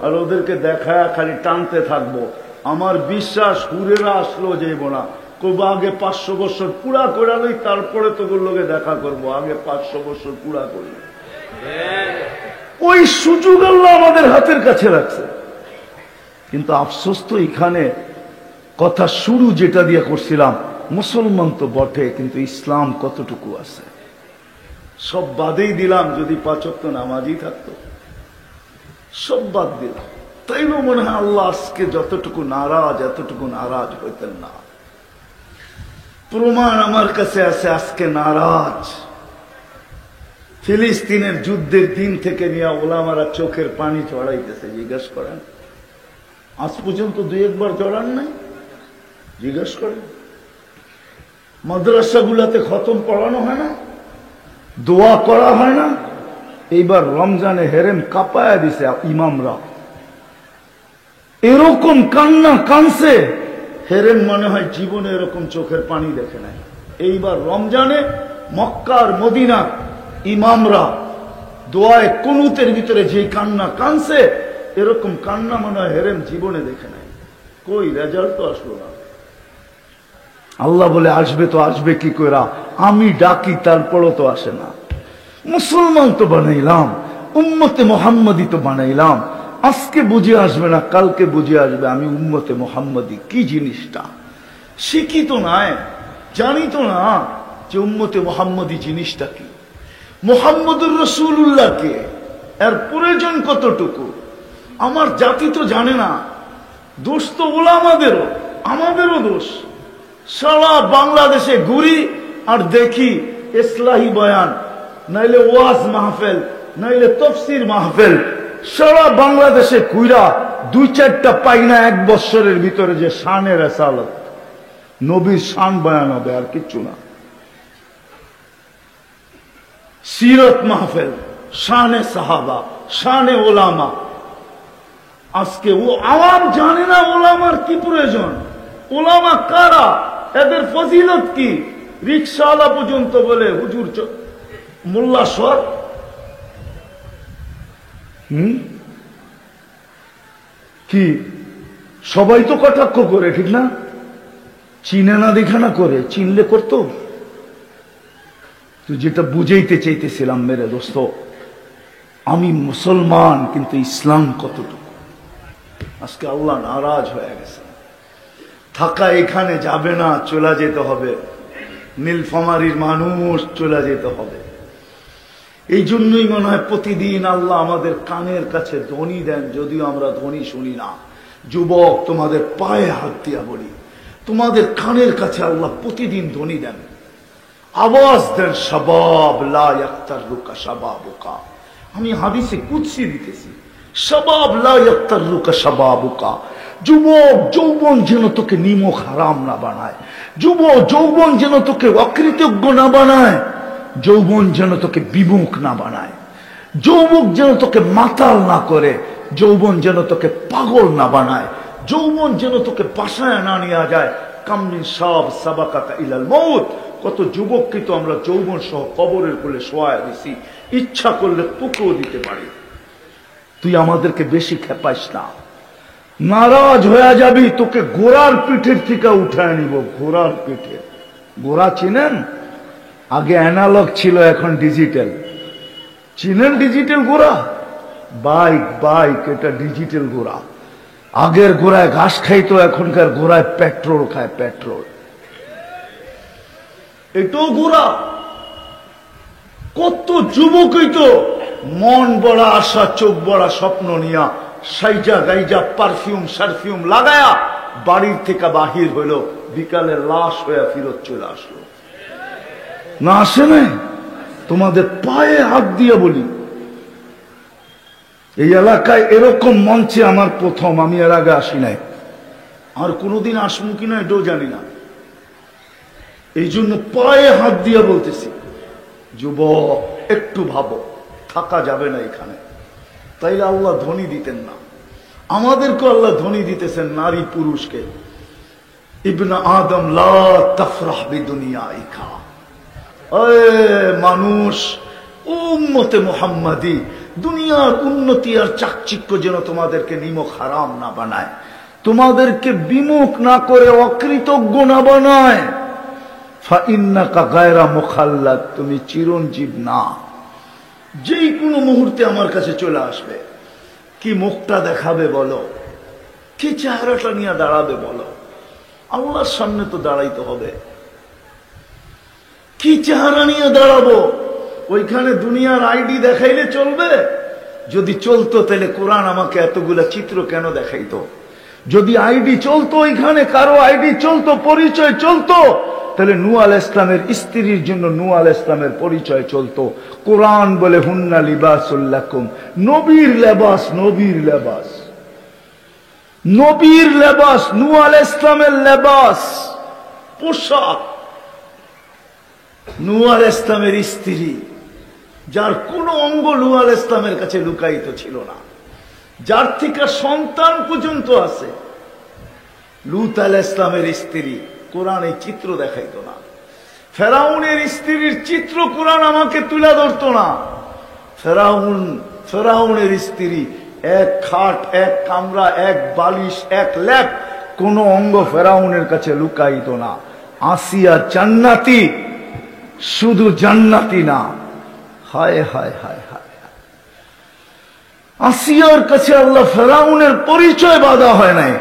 আর ওদেরকে দেখায় খালি টানতে থাকবো। আমার বিশ্বাস হুরেরা আসলো যাইব না, কব আগে 500 বছর পুরা করে লই, তারপরে তোগুলোর লোকে দেখা করব, আগে 500 বছর পুরা করি। ওই সুযোগ আল্লাহ আমাদের হাতের কাছে রাখছে। কিন্তু আফসোস তো এখানে, কথা শুরু যেটা দিয়ে করছিলাম, মুসলমান তো বটে, কিন্তু ইসলাম কতটুকু আছে? সব বাদেই দিলাম, যদি 5 ওয়াক্ত নামাজই থাকতো, সব বাদ দিলাম। তাইলেও মনে হয় আল্লাহ আজকে যতটুকু নারাজ, এতটুকু নারাজ হইতেন না। প্রমাণ আমার কাছে আছে আজকে নারাজ। ফিলিস্তিনের যুদ্ধের দিন থেকে নিয়ে ওলামারা চোখের পানি চড়াইতেছে। জিজ্ঞেস করেন, আজ পর্যন্ত 2-1 বার চড়ান নাই? জিজ্ঞেস করেন। মাদ্রাসাগুলাতে খতম পড়ানো হয় না? দোয়া করা হয় না? এইবার রমজানে হেরেম কাঁপায়া দিছে ইমামরা, এরকম কান্না কানছে, হেরেম মনে হয় জীবনে এরকম চোখের পানি দেখে নাই। এইবার রমজানে মক্কার মদিনা ইমামরা দোয়ায় কুনুতের ভিতরে যে কান্না কানছে, এরকম কান্না মনে হয় হেরেম জীবনে দেখে নাই। কই রেজাল্ট তো আসলো না। আল্লাহ বলে আসবে তো আসবে কি করে, আমি ডাকি তারপরও তো আসে না। মুসলমান তো বানাইলাম, উম্মতে মোহাম্মদী তো বানাইলাম, আজকে বুঝে আসবে না কালকে বুঝে আসবে আমি উম্মতে মোহাম্মদী কি জিনিসটা। শিখি তো নাই, জানি তো না যে উম্মতে মোহাম্মদী জিনিসটা কি, মোহাম্মদুর রাসূলুল্লাহ কে, এর প্রয়োজন কতটুকু। আমার জাতি তো জানে না। দোষ তো ওলামাদেরও, আমাদেরও দোষ। সারা বাংলাদেশে ঘুরি আর দেখি ইসলাহি বয়ান, নাইলে ওয়াজ মাহফিল, নাইলে তফসির মাহফিল, সারা বাংলাদেশে কুইরা দুই চারটা পাই না এক বছরের ভিতরে যে শানে রেসালত, নবীর শান বয়ান হবে, আর কিচ্ছু না। সিরত মাহফিল, শানে সাহাবা, শানে ওলামা। আজকে ও আওয়াম জানে না ওলামার কি প্রয়োজন, ওলামা কারা, এদের ফজিলত কি। রিকশাওয়ালা পর্যন্ত বলে হুজুর মোল্লা সর। কি সবাই তো কটাক্ষ করে, ঠিক না? চিনে না দেখা না করে, চিনলে করতো। তো যেটা বুঝাইতে চাইতেছিলাম মেরে দোস্ত, আমি মুসলমান কিন্তু ইসলাম কতটুকু। আজকে আল্লাহ নারাজ হয়ে গেছে। থাকা এখানে যাবে না, চলে যেতে হবে। নীলফামারীর মানুষ চলে যেতে হবে। এই জন্যই মনে হয় প্রতিদিন আল্লাহ আমাদের কানের কাছে ধ্বনি দেন, যদিও আমরা ধ্বনি শুনি না। যুবক, তোমাদের পায়ে হাত দিয়া বলি, তোমাদের কানের কাছে আল্লাহ প্রতিদিন ধ্বনি দেন, আওয়াজ দেন, শাবাব লা ইয়াক্তারুকা শাবাবুকা। আমি হাদিসে কুদসি দিতেছি, শাবাব লা ইয়াক্তারুকা শাবাবুকা। যুবক যৌবন যেন তোকে নিমক হারাম না বানায়, যৌবন যেন তোকে অকৃতজ্ঞ না বানায়, যৌবন যেন তোকে বিমুখ না বানায়, যৌবক যেন তোকে মাতাল না করে, যৌবন যেন তোকে পাগল না বানায়, যৌবন যেন তোকে পাশায় না নিয়ে যায়। কামমিন শাব সাবাকাকা ইলাল মউত। কত যুবককে তো আমরা যৌবন সহ কবরের কোলে শোয়ায় দিছি, ইচ্ছা করলে তোকেও দিতে পারি। তুই আমাদেরকে বেশি খেপাইস না, নারাজ হয়ে যাবি। তোকে ঘোড়ার পিঠের থেকে উঠায় নিব, ঘোড়ার পিঠে। ঘোড়া চিনেন? আগে অ্যানালগ ছিল, এখন ডিজিটাল। চিনেন ডিজিটাল ঘোড়া? বাইক, এটা ডিজিটাল ঘোড়া। আগের ঘোড়ায় ঘাস খাইতো, এখনকার ঘোড়ায় পেট্রোল খায়, পেট্রোল। এটাও ঘোড়া। কত যুবকই তো মন বড়া আশা, চোখ বড়া স্বপ্ন নিয়া সাইজা গাইজা পারফিউম লাগায়া বাড়ির থেকে বাহির হইল, বিকালে লাশ হয়ে ফিরত চলে আসলো। না আসে নাই? তোমাদের পায়ে হাত দিয়ে বলি, এই এলাকায় এরকম মঞ্চে আমার প্রথম, আমি এর আগে আসি নাই, আর কোনোদিন আসবো কিনা এটাও জানি না। এই জন্য পায়ে হাত দিয়ে বলতেছি, যুবক একটু ভাবো, থাকা যাবে না এখানে। তাইলে আল্লাহ ধ্বনি দিতেন না? আমাদেরকে আল্লাহ ধ্বনি দিতেছেন, নারী পুরুষকে। ইবনে আদম লা তাফরাহ বিদুনিয়াইকা। মানুষ, উম্মতে মুহাম্মাদি, দুনিয়ার উন্নতি আর চাকচিক্য যেন তোমাদেরকে নিমক হারাম না বানায়, তোমাদেরকে বিমুখ না করে অকৃতজ্ঞ না বানায়। ফাইন্নাকা গায়রা মুখাল্লাদ, তুমি চিরঞ্জীব না। যেই কোনো মুহূর্তে আমার কাছে চলে আসবে। কি মুখটা দেখাবে বলো, কি চেহারাটা নিয়ে দাঁড়াবে বলো। আল্লাহর সামনে তো দাঁড়াইতে হবে। কি চেহারা নিয়ে দাঁড়াবো? ওইখানে দুনিয়ার আইডি দেখাইলে চলবে? যদি চলতো তাহলে কোরআন আমাকে এতগুলা চিত্র কেন দেখাইতো? যদি আইডি চলতো, ওইখানে কারো আইডি চলতো, পরিচয় চলতো, তাহলে নূহ আলাইহিস ইসলামের স্ত্রীর জন্য নূহ আলাইহিস ইসলামের পরিচয় চলতো। কোরআন বলে হুন্না লিবাসুল লাকুম, নবীর লেবাস, নবীর লেবাস, নবীর লেবাস, নূহ আলাইহিস ইসলামের লেবাস, পোশাক। নূহ আলাইহিস ইসলামের স্ত্রী, যার কোন অঙ্গ নূহ আলাইহিস ইসলামের কাছে লুকায়িত ছিল না, যার থেকে সন্তান পর্যন্ত আছে। লূত আলাইহিস ইসলামের স্ত্রী, কোরআন এই চিত্র দেখাইতো না। ফেরাউনের স্ত্রীর চিত্র কোরআন আমাকে তুলে ধরতো না। ফেরাউনের স্ত্রী, এক খাট, এক কামরা, এক বালিশ, এক ল্যাপ, কোন অঙ্গ ফেরাউনের কাছে লুকাইত না। আসিয়া জান্নাতি, শুধু জান্নাতি না, হায় হায় হায় হায়, আসিয়ার কাছে আল্লাহ ফেরাউনের পরিচয় বাধা হয় নাই।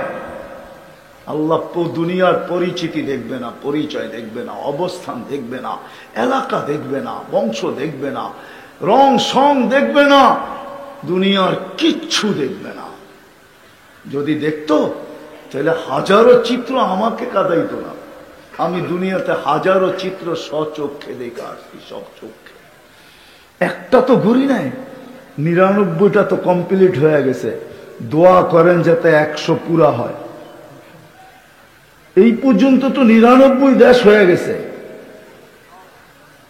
আল্লাহ দুনিয়ার পরিচিতি দেখবে না, পরিচয় দেখবে না, অবস্থান দেখবে না, এলাকা দেখবে না, বংশ দেখবে না, রং সং দেখবে না, দুনিয়ার কিচ্ছু দেখবে না। যদি দেখতো তাহলে হাজারো চিত্র আমাকে কাঁদাইতো না। আমি দুনিয়াতে হাজারো চিত্র স্বচক্ষে দেখে আসছি, সব চক্ষে। একটা তো ঘুরি নাই, 99টা তো কমপ্লিট হয়ে গেছে। দোয়া করেন যাতে 100 পুরা হয়। এই পর্যন্ত তো 99 দেশ হয়ে গেছে।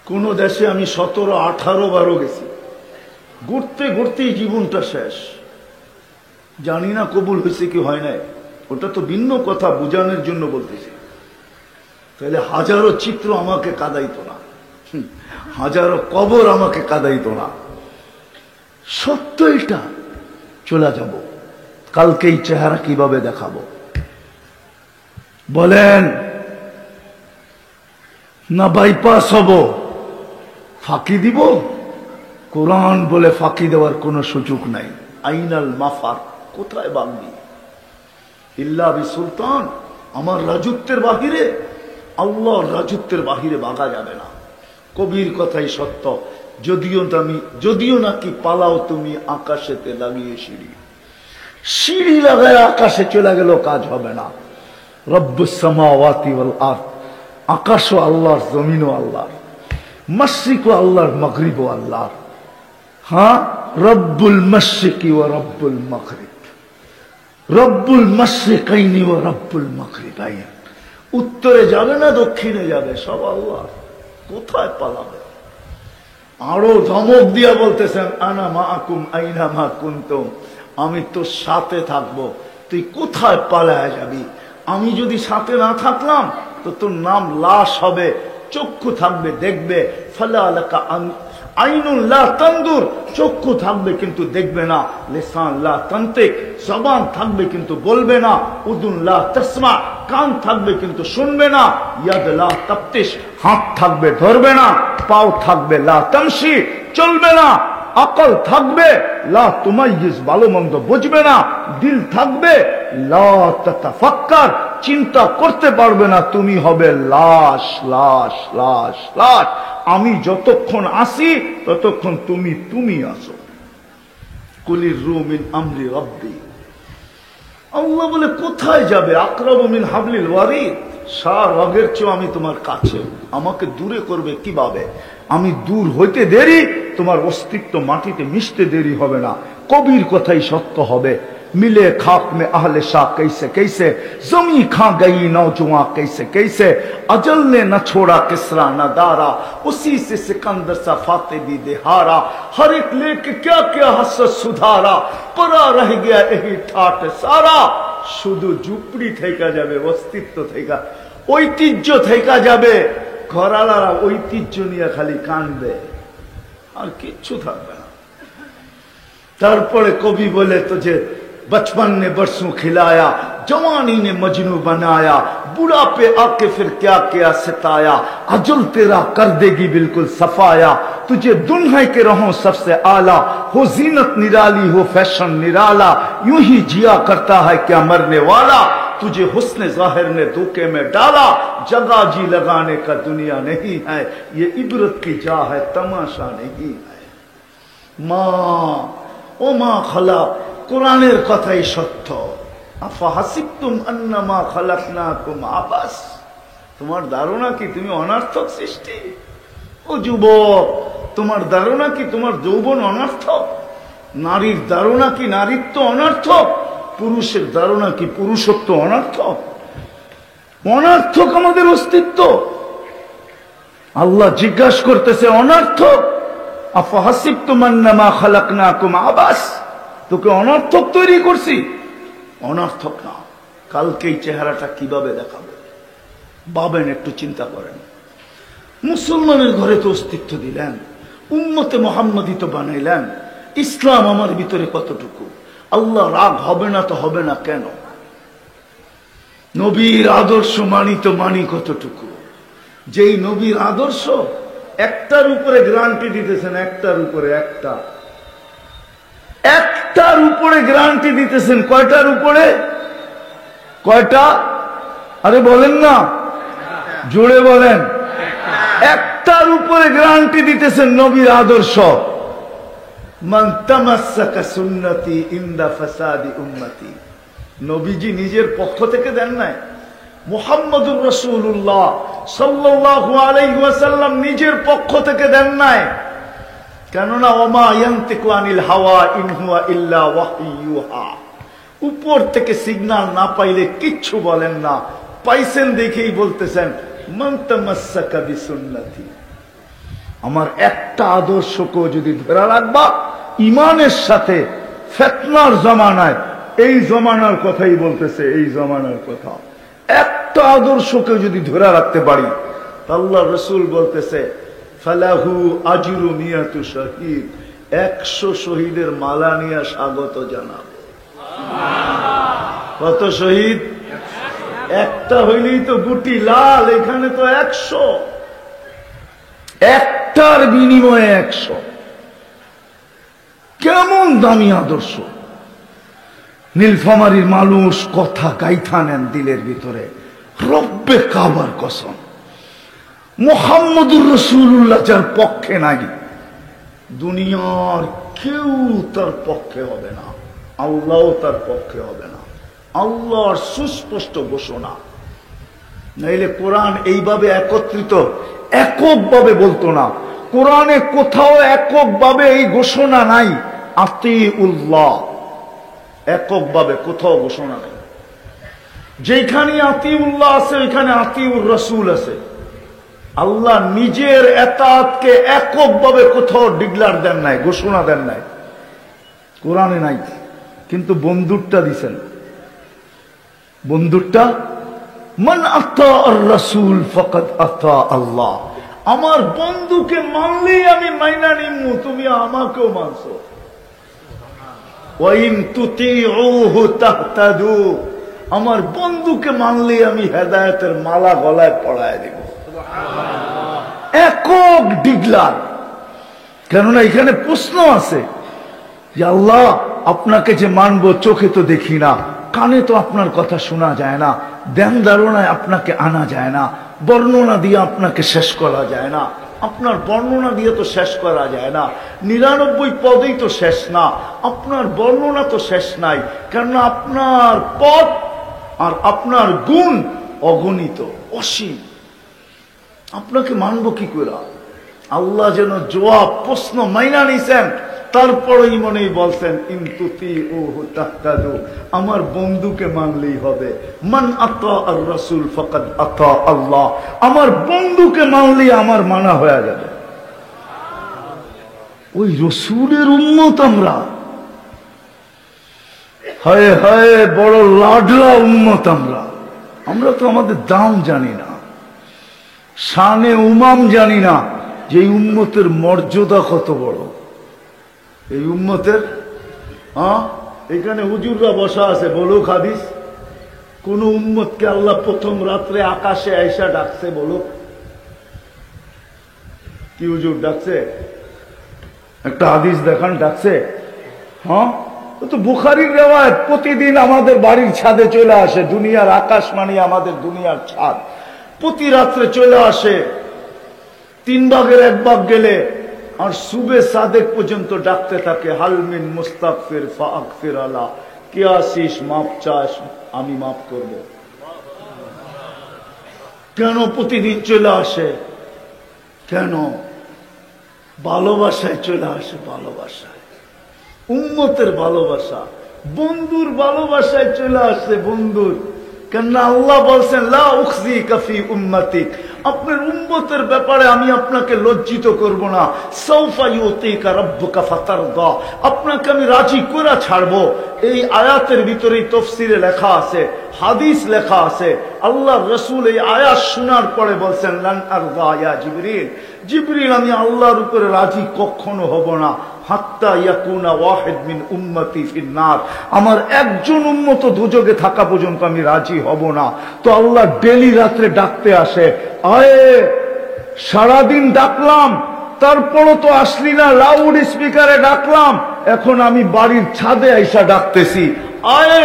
কোন দেশে আমি 17, 18 বারও গেছি। ঘুরতে ঘুরতেই জীবনটা শেষ। জানি না কবুল হয়েছে কি হয় নাই, ওটা তো ভিন্ন কথা, বুঝানোর জন্য বলতেছি। তাহলে হাজারো চিত্র আমাকে কাঁদাইতো না, হাজারো কবর আমাকে কাঁদাইতো না। সত্য এটা। চলে যাব, কালকে এই চেহারা কিভাবে দেখাবো বলেন? না বাইপাস হব, ফাঁকি দিব? কোরআন বলে ফাঁকি দেওয়ার কোনো সুযোগ নাই। আইনাল মাফার, কোথায় বাগবি? ইল্লা বি সুলতান, আমার রাজত্বের বাহিরে, আল্লাহর রাজত্বের বাহিরে বাগা যাবে না। কবির কথাই সত্য। যদিও নাকি পালাও তুমি আকাশেতে লাগিয়ে সিঁড়ি, সিঁড়ি লাগায় আকাশে চলে গেল কাজ হবে না। রব্বুস সামাওয়াতি ওয়াল আরদ, আকাশও আল্লাহর, জমিনও আল্লাহর, মাশরিকও আল্লাহর, মাগরিবও আল্লাহর। হ্যাঁ, রব্বুল মাশরিকি ওয়া রব্বুল মাগরিব, রব্বুল মাশরিকাইনি ওয়া রব্বুল মাগরিবাইন। উত্তরে যাবে না দক্ষিণে যাবে, সব আল্লাহ। কোথায় পালাবে? আরো ধমক দিয়া বলতেছেন, আনা মাআকুম আইনা মা কুনতুম, আমি তোর সাথে থাকবো, তুই কোথায় পালায় যাবি? আমি যদি সাথে না থাকলাম তো তোর নাম লাশ হবে। চক্ষু থাকবে, দেখবে। ফালা লাকা আইনুন লা তানদুর, চক্ষু থাকবে কিন্তু দেখবে না। লিসান লা তানতিক, জবান থাকবে কিন্তু বলবে না। উদুন লা তাসমা, কান থাকবে কিন্তু শুনবে না। ইয়াদ লা তাফতিশ, হাত থাকবে ধরবে না। পাও থাকবে লা তামশি, চলবে না। আকল থাকবে লা তুমাইয়িজ, ভালো মন্দ বুঝবে না। দিল থাকবে লা তাতাফাক্কার, চিন্তা করতে পারবে না। তুমি হবে লাশ, লাশ, লাশ, লাশ। আমি যতক্ষণ আসি ততক্ষণ তুমি আসো। কুলির রূহ মিন আমরি রব্বি, আল্লাহ বলে কোথায় যাবে? আকরাবু মিন হাবলিল ওয়ারিদ, সার রগের চেয়ে আমি তোমার কাছে। আমাকে দূরে করবে কিভাবে? আমি দূর হইতে দেরি, তোমার অস্তিত্ব মাটিতে মিশতে দেরি হবে না। কবির কথাই সত্য হবে। मिले खाक में अहले शाह कैसे कैसे, जमी खा गई नौजवान कैसे कैसे, अजल ने न छोड़ा किसरा न दारा, उसी से सिकंदर सा फाते भी देहारा, हर एक लेके क्या क्या हसरत सुधारा, परा रह गया यही ठाट सारा। শুধু ঝুপড়ি থেকে যাবে, অস্তিত্ব থেকে, ঐতিহ্য থেকে যাবে। ঘরালারা ঐতিহ্য নিয়ে খালি কানবে, আর কিচ্ছু থাকবে না। তারপরে কবি বলে তো যে बचपन ने बरसों खिलाया, जवानी ने मजनू बनाया, बुढ़ापे आके फिर क्या क्या सताया, अजल तेरा कर देगी बिल्कुल सफाया, तुझे दुल्हन के रहो सबसे आला, हो जीनत निराली हो फैशन निराला, यूं ही जिया करता है क्या मरने वाला, तुझे हुस्न जाहिर ने धोखे में डाला, जगह जी लगाने का दुनिया नहीं है, ये इबरत की जा है तमाशा नहीं है। माँ ओ माँ खला, কোরআনের কথাই সত্য। আফা হাসিবতুম আন্নামা খালাকনাকুম আবাস, তোমার ধারণা কি তুমি অনার্থক সৃষ্টি? ও যুবক, তোমার ধারণা কি তোমার যৌবন অনর্থক? নারীর ধারণা কি নারীত্ব অনর্থক? পুরুষের ধারণা কি পুরুষত্ব অনর্থক? অনর্থক আমাদের অস্তিত্ব। আল্লাহ জিজ্ঞাসা করতেছে অনর্থক। আফা হাসিবতুম আন্নামা খালাকনাকুম আবাস, তোকে অনর্থক তৈরি করছি? অনর্থক না। কালকে এই চেহারাটা কিভাবে দেখাবো ভাবেন, একটু চিন্তা করেন। মুসলমানের ঘরে তো অস্তিত্ব দিলেন, উম্মতে মুহাম্মাদি তো বানাইলেন, ইসলাম আমার ভিতরে কতটুকু? আল্লাহ রাগ হবে না তো হবে না কেন? নবীর আদর্শ মানি তো মানি কতটুকু? যেই নবীর আদর্শ একটার উপরে গ্যারান্টি দিতেছেন, একটার উপরে গ্যারান্টি দিতেছেন। কয়টার উপরে? কয়টা? আরে বলেন না, জোরে বলেন। একটার উপরে গ্যারান্টি দিতেছেন, নবীর আদর্শ। মান তামাসসাকা সুন্নতি ইনদা ফাসাদি উম্মতি। নবীজি নিজের পক্ষ থেকে দেন নাই, মুহাম্মদুর রাসূলুল্লাহ সাল্লাল্লাহু আলাইহি ওয়াসাল্লাম নিজের পক্ষ থেকে দেন নাই। কেননা ওমা ইয়ানতিকু আনিল হাওয়া ইন হুয়া ইল্লা ওয়াহয়ু ইউহা। উপর থেকে সিগন্যাল না পাইলে কিচ্ছু বলেন না, পাইছেন দেখেই বলতেছেন মান তামাসসাকা বিসুন্নতি। আমার একটা আদর্শকে যদি ধরে রাখবা ইমানের সাথে, ফিতনার জামানায়, এই জমানার কথাই বলতেছে, এই জমানার কথা, একটা আদর্শকে যদি ধরে রাখতে পারি, আল্লাহ রসুল বলতেছে ফালাহু আজরু মিয়াতু শহীদ, 100 শহীদের মালা নিয়ে স্বাগত জানাবো। কত শহীদ? একটা হইলেই তো গুটি লাল, এখানে তো 100, একটার বিনিময়ে 100। কেমন দামি আদর্শ! নীলফামারীর মানুষ কথা গাইথা নেন দিলের ভিতরে, রব্বে কাবার কসম, মুহাম্মদুর রাসূলুল্লাহ যার পক্ষে নাই, দুনিয়ার কেউ তার পক্ষে হবে না, আল্লাহও তার পক্ষে হবে না। আল্লাহর সুস্পষ্ট ঘোষণা। নাইলে কোরআন এইভাবে একত্রিত এককভাবে বলতো না। কোরআনে কোথাও এককভাবে এই ঘোষণা নাই, আতিউল্লাহ, এককভাবে কোথাও ঘোষণা নেই। যেখানে আতিউল্লাহ আছে ওইখানে আতিউর রাসূল আছে। আল্লাহ নিজের এতাআতকে এককভাবে কোথাও ডিক্লেয়ার দেন নাই, ঘোষণা দেন নাই, কোরআনে নাই। কিন্তু বন্দুকটা দিছেন, বন্দুকটা মান আতা আর রাসূল ফাকাদ আতা আল্লাহ। আমার বন্ধুকে মানলেই আমি মাইনা নিমু, তুমি আমাকেও মানছো। ওয়া ইন তুতিউহু তাহতাদু, আমার বন্ধুকে মানলেই আমি হেদায়েতের মালা গলায় পরায় দেব। একক ডিগলার। কেননা এখানে প্রশ্ন আছে যে আল্লাহ আপনাকে যে মানবো, চোখে তো দেখি না, কানে তো আপনার কথা শোনা যায় না, ধ্যান ধারণায় আপনাকে আনা যায় না, বর্ণনা দিয়ে আপনাকে শেষ করা যায় না, আপনার বর্ণনা দিয়ে তো শেষ করা যায় না, 99 পদেই তো শেষ না, আপনার বর্ণনা তো শেষ নাই। কেননা আপনার পদ আর আপনার গুণ অগণিত, অসীম। আপনাকে মানব কি করে? আল্লাহ যেন জবাব প্রশ্ন মাইনা নিছেন, তারপরেই মনেই বলছেন ইনতুতিউহু তাহতাদু, আমার বন্ধুকে মানলেই হবে। মান আতা আর রাসূল ফাকাদ আতা আল্লাহ, আমার বন্ধুকে মানলেই আমার মানা হয়ে যাবে। ওই রসূলের উম্মত আমরা, হায় হায় বড় লাডলা উম্মত আমরা। আমরা তো আমাদের দাম জানি না, শানে উমাম জানি না, যে এই উম্মতের মর্যাদা কত বড়। এই উম্মতের এখানে হুজুররা বসা আছে, বলুক হাদিস, কোন উম্মতকে আল্লাহ প্রথম রাত্রে আকাশে আইসা ডাকছে? বলুক, কি হুজুর ডাকছে? একটা হাদিস দেখান, ডাকছে? তো বুখারীর রিওয়ায়াত। প্রতিদিন আমাদের বাড়ির ছাদে চলে আসে, দুনিয়ার আকাশ মানে আমাদের দুনিয়ার ছাদ, প্রতি রাত্রে চলে আসে, 3 ভাগের 1 ভাগ গেলে আর সুবে সাদেক পর্যন্ত ডাকতে থাকে, হালমিন মুস্তাগফির ফাগফির আলা, কে আসিস মাপ চাস আমি মাফ করব। কেন প্রতিদিন চলে আসে? কেন? ভালোবাসায় চলে আসে, ভালোবাসায়, উম্মতের ভালোবাসা, বন্ধুর ভালোবাসায় চলে আসে, বন্ধুর। কেননা আল্লাহ বলছেন লা উখজিকা ফি উম্মতিক, আপনার উম্মতের ব্যাপারে আমি আপনাকে লজ্জিত করব না। সাউফা ইউতিকা রাব্বুকা ফাতারদা, আপনাকে আমি রাজি করে ছাড়বো। এই আয়াতের ভিতরেই তাফসীরে লেখা আছে, হাদিস লেখা আছে। আল্লাহর রাসূল এই আয়াত শোনার পরে বলছেন লান আরদা ইয়া জিবরিল, জিবরিল আমি আল্লাহর উপরে রাজি কখনো হব না, হাত্তা ইয়াকুনা ওয়াহিদ মিন উম্মতি ফিন্নার, আমার একজন উম্মত দোজখে থাকা পর্যন্ত আমি রাজি হব না। তো আল্লাহ ডেলি রাত্রে ডাকতে আসে, আয়ে সারাদিন ডাকলাম, তারপরও তো আসলি না, লাউড স্পিকারে ডাকলাম, এখন আমি বাড়ির ছাদে আইসা ডাকতেছি, আয়ে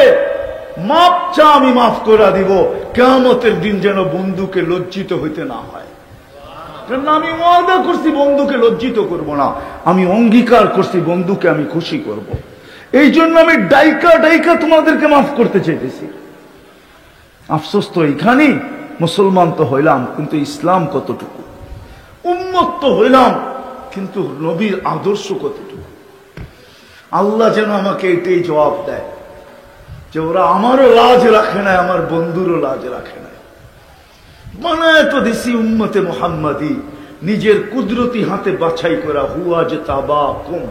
মাপ চা, আমি মাফ করে দিব। কিয়ামতের দিন যেন বন্ধুকে লজ্জিত হইতে না হয়। আমি ওয়াদা করছি বন্ধুকে লজ্জিত করব না, আমি অঙ্গীকার করছি বন্ধুকে আমি খুশি করব। এই জন্য আমি ডাইকা ডাইকা তোমাদেরকে মাফ করতে চাইতেছি। আফসোস তো এইখানেই, মুসলমান তো হইলাম কিন্তু ইসলাম কতটুকু, উম্মত তো হইলাম কিন্তু নবীর আদর্শ কতটুকু। আল্লাহ যেন আমাকে এটাই জবাব দেয় যে ওরা আমারও লাজ রাখে না, আমার বন্ধুরও লাজ রাখে না। বানায় তো দিছি উম্মতে মুহাম্মাদি, নিজের কুদরতি হাতে বাছাই করা, হুয়া যে তাবাকুম,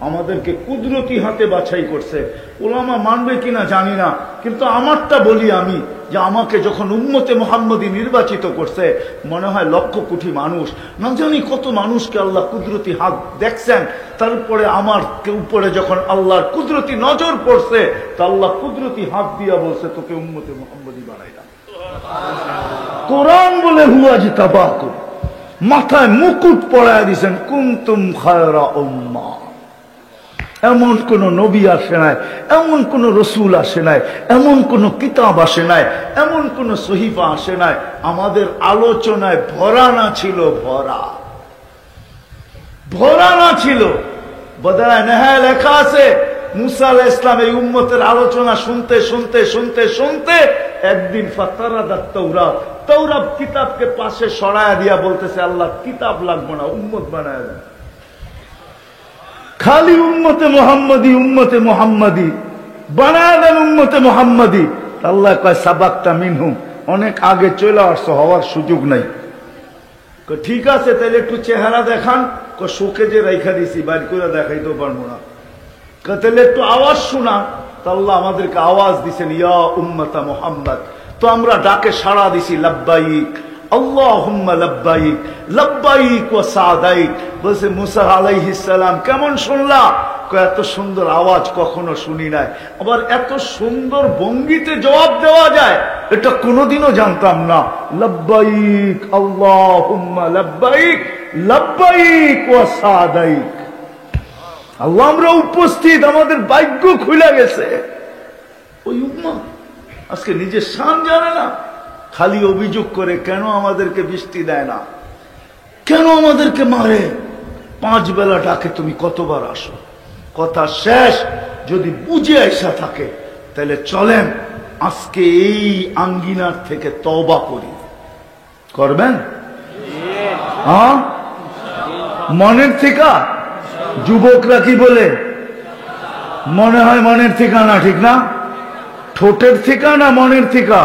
আমাদেরকে কুদরতি হাতে বাছাই করছে। ওলামা মানবে কিনা জানি না, কিন্তু আমারটা বলি আমি, যে আমাকে যখন উম্মতে মুহাম্মাদি নির্বাচিত করছে, মনে হয় লক্ষ কোটি মানুষ, না জানি কত মানুষকে আল্লাহ কুদরতি হাত দেখছেন, তারপরে আমার উপরে যখন আল্লাহর কুদরতি নজর পড়ছে, তা আল্লাহ কুদরতি হাত দিয়া বলছে তোকে উম্মতে মুহাম্মাদি বানাইলাম। কোরআন বলে হুয়া যে তাবাকুম, মাথায় মুকুট পরায় দিয়েছেন, কুনতুম খায়রা উম্মাহ। এমন কোন নবী আসে নাই, এমন কোন রসুল আসে নাই, এমন কোন কিতাব আসে নাই, এমন কোন সহিফা আসে নাই আমাদের আলোচনায় ভরা না ছিল, ভরা না ছিল। বদরায় নেহায় লেখা আছে, মুসা আলাইহিস সালাম এই উম্মতের আলোচনা শুনতে শুনতে শুনতে শুনতে একদিন ফাতারাদাত তাওরাত, তাওরাত কিতাবকে পাশে সরায়া দিয়া বলতেছে, আল্লাহ কিতাব লাগবে না, উম্মত বানায় দেন, খালি উম্মতে মুহাম্মাদি, উম্মতে মুহাম্মাদি বানায় দেন, উম্মতে মুহাম্মাদি। আল্লাহ কয় সাবাকতা মিনহুম, অনেক আগে চলে আসছো, হওয়ার সুযোগ নাই। ঠিক আছে তাহলে একটু চেহারা দেখান, শোকে যে রেখা দিছি বাইর করে দেখাইতেও পারবো না, তাহলে একটু আওয়াজ শোনা। তা আল্লাহ আমাদেরকে আওয়াজ দিছেন, ইয়া উম্মতা মুহাম্মদ। তো আমরা ডাকে সাড়া দিছি, লাব্বাইক আল্লাহুম্মা লাব্বাইক, লাব্বাইক ওয়া সাদাইক। বলছে মুসা আলাইহিস সালাম, কেমন শুনলা? এত সুন্দর আওয়াজ কখনো শুনি নাই, আবার এত সুন্দর ভঙ্গিতে জবাব দেওয়া যায় এটা কোনোদিনও জানতাম না। লাব্বাইক আল্লাহুম্মা লাব্বাইক, লাব্বাইক ওয়া সাদাইক। আল্লাহ আমরা উপস্থিত, আমাদের ভাগ্য খুলে গেছে। ওই উম্মাহ আজকে নিজের শান জানে না, খালি অভিযোগ করে কেন আমাদেরকে বৃষ্টি দেয় না, কেন আমাদেরকে মারে, 5 বেলা ডাকে তুমি কতবার আসো। কথা শেষ, যদি বুঝে আইসা থাকে তাহলে চলেন আজকে এই আঙ্গিনার থেকে তওবা করি। করবেন? হ্যাঁ, মনের থেকে। যুবকরা কি বলে? মনে হয় মনের থেকে না, ঠিক না? ঠোঁটের থেকে না মনের থেকে?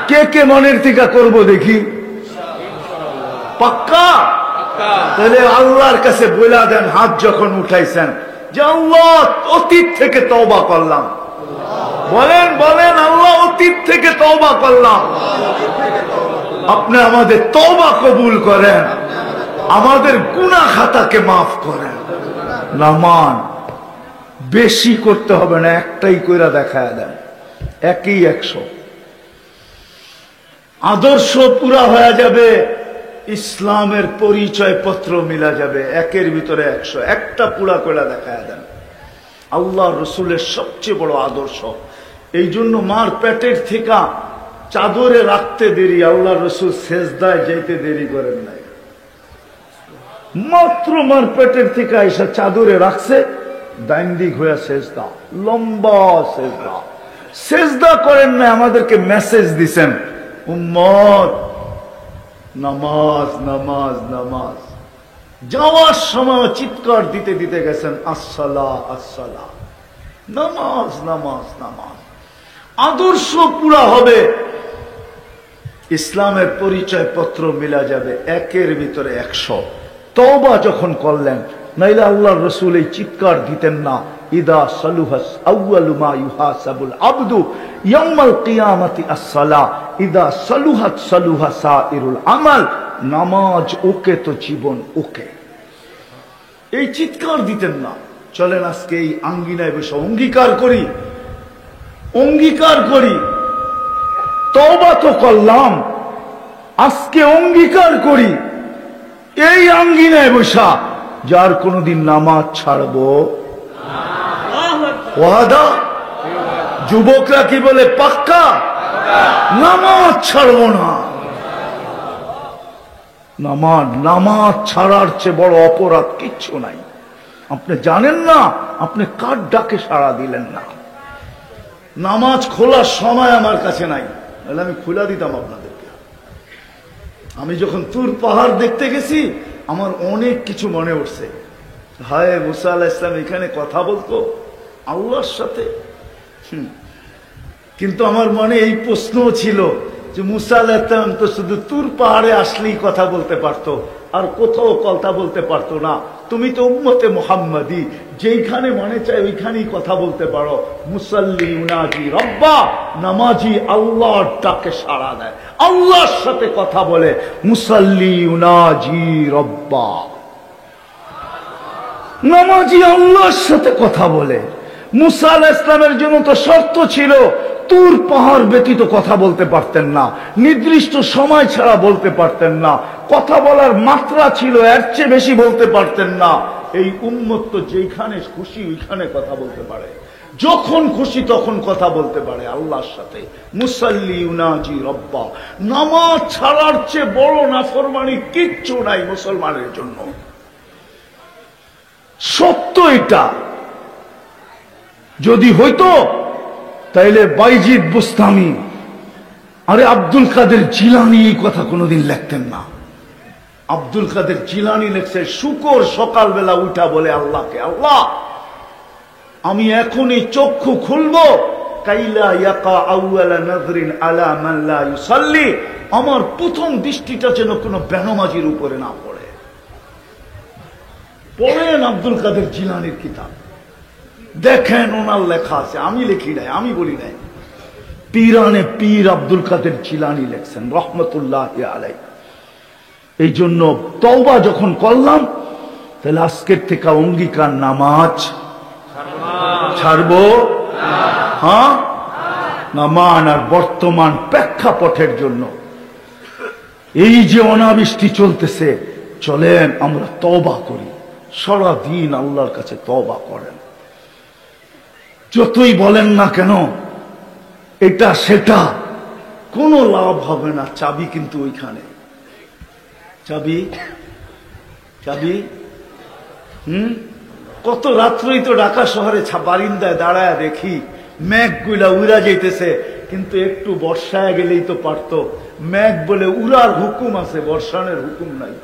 কে কে মনের থেকে করবো দেখি? পাক্কা? তাহলে আল্লাহর কাছে বলে দেন, হাত যখন উঠাইছেন যে আল্লাহ অতীত থেকে তওবা করলাম, বলেন বলেন আল্লাহ অতীত থেকে তওবা করলাম, আপনি আমাদের তওবা কবুল করেন, আমাদের গুনাহ খাতাকে মাফ করেন। নামান বেশি করতে হবে না, একটাই কইরা দেখায় দেন, একই 100। আদর্শ পুরা হয়ে যাবে, ইসলামের পরিচয় পত্র মিলা যাবে, 1-এর ভিতরে 100, একটা পুরা কইরা দেখায় দেন। আল্লাহ রসুলের সবচেয়ে বড় আদর্শ। এই জন্য মার পেটের থেকে চাদরে রাখতে দেরি, আল্লাহ রসুল সেজদায় যাইতে দেরি করেন নাই। মাত্র মার পেটের থেকে এসে চাদরে রাখছে, ডাইন দিক হয়ে সেজদা, লম্বা সেজদা। সেজদা করেন না, আমাদেরকে মেসেজ দিছেন, উম্মত নামাজ নামাজ নামাজ। যাওয়ার সময় চিৎকার দিতে দিতে গেছেন, আসসালা আসসালা, নামাজ নামাজ নামাজ। আদর্শ পুরা হবে, ইসলামের পরিচয় পত্র মিলা যাবে, 1-এর ভিতরে 100। তওবা যখন করলেন, নাইলে আল্লাহর রাসূল এই চিৎকার দিতেন না, ইদা সালুহাস আউয়ালু মা ইউহাসাবুল আবদু ইয়াউমাল কিয়ামাতি আস-সালাহ, ইদা সালুহাত সালুহা সাইরুল আমাল। নামাজ ওকে তো জীবন ওকে। এই চিৎকার দিতেন না। চলেন আজকে এই আঙ্গিনায় বসে অঙ্গীকার করি, অঙ্গীকার করি, তওবা তো করলাম, আজকে অঙ্গীকার করি এই আঙ্গিনায় বসা যার কোনদিন নামাজ ছাড়বো ওয়াদা। যুবকরা কি বলে? পাক্কা নামাজ ছাড়বো না। নামাজ ছাড়ার চেয়ে বড় অপরাধ কিচ্ছু নাই। আপনি জানেন না আপনি কার ডাকে সাড়া দিলেন না। নামাজ খোলার সময় আমার কাছে নাই, তাহলে আমি খোলা দিতাম আপনাদেরকে। আমি যখন তুর পাহাড় দেখতে গেছি আমার অনেক কিছু মনে উঠছে। হায় মুসা আলাইহিস সালাম এখানে কথা বলতো আল্লাহর সাথে। কিন্তু আমার মনে এই প্রশ্ন ছিল যে মুসা আলাইহিস সালাম তো শুধু তুর পাহাড়ে আসলেই কথা বলতে পারতো, আর কোথাও কথা বলতে পারতো না। তুমি তো উম্মতে মুহাম্মাদি, যেইখানে মনে চায় ওইখানেই কথা বলতে পারো। মুসাল্লি ইউনাজি রব্বা, নামাজি আল্লাহর ডাকে সাড়া দেয়, আল্লাহর সাথে কথা বলে। মুসাল্লি ইউনাজি রব্বা, নামাজি আল্লাহর সাথে কথা বলে। মুসা আলাইহিস সালামের জন্য তো শর্ত ছিল তুর পাহাড় ব্যতীত কথা বলতে পারতেন না, নির্দিষ্ট সময় ছাড়া বলতে পারতেন না, কথা বলার মাত্রা ছিল এর চেয়ে বেশি বলতে পারতেন না। এই উম্মত তো যেখানে খুশি ওইখানে কথা বলতে পারে, যখন খুশি তখন কথা বলতে পারে আল্লাহর সাথে। মুসাল্লি ইউনাজি রব্বা, নামাজ ছাড়ার চেয়ে বড় নাফরমানি কিচ্ছু নাই মুসলমানের জন্য। সত্য এটা। যদি হইতো তাইলে বাইজিদ বুস্তামি আরে আব্দুল কাদের জিলানী এই কথা কোনোদিন লিখতেন না। আব্দুল কাদের জিলানী লিখছে শুকর সকালবেলা উঠা বলে আল্লাহকে, আল্লাহ আমি এখনই চক্ষু খুলবো কাইলা ইয়াকা আউয়ালা নাযরিন আলা মান লা ইউসাল্লি, আমার প্রথম দৃষ্টিটা যেন কোনো বেনমাজির উপরে না পড়ে। পড়েন আব্দুল কাদের জিলানীর কিতাব, দেখেন ওনার লেখা আছে, আমি লিখি নাই, আমি বলি নাই। পীরানে পীর আব্দুল কাদের জিলানী লেখছেন রহমতুল্লাহি আলাইহি। এই জন্য তওবা যখন করলাম তাহলে আজকের থেকে অঙ্গীকার, নামাজ ছাড়বো হ্যাঁ নামান। আর বর্তমান প্রেক্ষাপটের জন্য এই যে অনাবৃষ্টি চলতেছে, চলেন আমরা তওবা করি, সারাদিন আল্লাহর কাছে তওবা করেন। যতই বলেন না কেন এটা সেটা, কোনো লাভ হবে না। চাবি কিন্তু ওইখানে, চাবি চাবি কত রাত্রই তো ঢাকা শহরে বারিন্দায় দাঁড়ায় দেখি মেঘ গুলা উড়া যাইতেছে, কিন্তু একটু বর্ষায় গেলেই তো পারতো। মেঘ বলে উড়ার হুকুম আছে, বর্ষানের হুকুম নাই।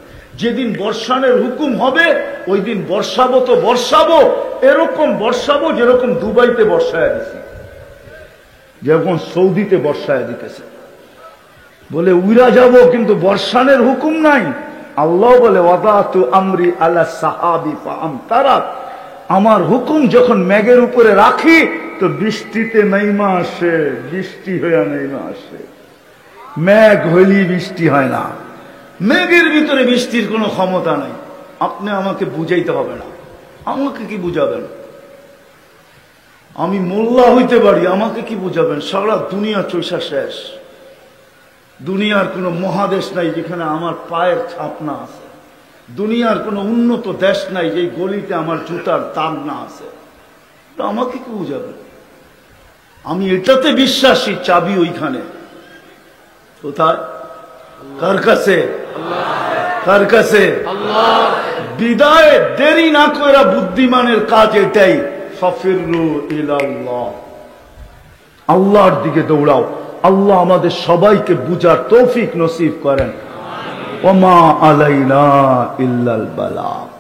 যেদিন বর্ষানের হুকুম হবে ওই দিন বর্ষাবো তো বর্ষাবো, এরকম বর্ষাবো যেরকম দুবাইতে বর্ষায় দিছি, যেরকম সৌদিতে বর্ষায় দিতেছে। বলে উইরা যাব, কিন্তু বর্ষানের হুকুম নাই। আল্লাহ বলে ওয়াদাতু আমরি আলা সাহাবি ফাআমতারাত, আমার হুকুম যখন মেঘের উপরে রাখি তো বৃষ্টিতে নাইমা আসে, বৃষ্টি হইয়া নাইমা আসে। মেঘ হইলি বৃষ্টি হয় না, মেঘের ভিতরে বৃষ্টির কোনো ক্ষমতা নাই। আপনি আমাকে বুঝাইতে হবে না, আমাকে কি বুঝাবেন? আমি মোল্লা হইতে পারি, আমাকে কি বুঝাবেন? সারা দুনিয়া চৈষা শেষ। দুনিয়ার কোনো মহাদেশ নাই যেখানে আমার পায়ের ছাপ না আছে, দুনিয়ার কোনো উন্নত দেশ নাই যে গলিতে আমার জুতার দাগ না আছে। তো আমাকে কি বুঝাবেন? আমি এটাতে বিশ্বাসী, চাবি ওইখানে। কোথায়? কার কাছে? কার কাছে? বিদায় দেরি না কইরা বুদ্ধিমানের কাজ এটাই, ফাফিরু ইলাল্লাহ, আল্লাহর দিকে দৌড়াও। আল্লাহ আমাদের সবাইকে বুঝার তৌফিক নসিব করেন। ওমা আলাইনা ইল্লাল বালাগ।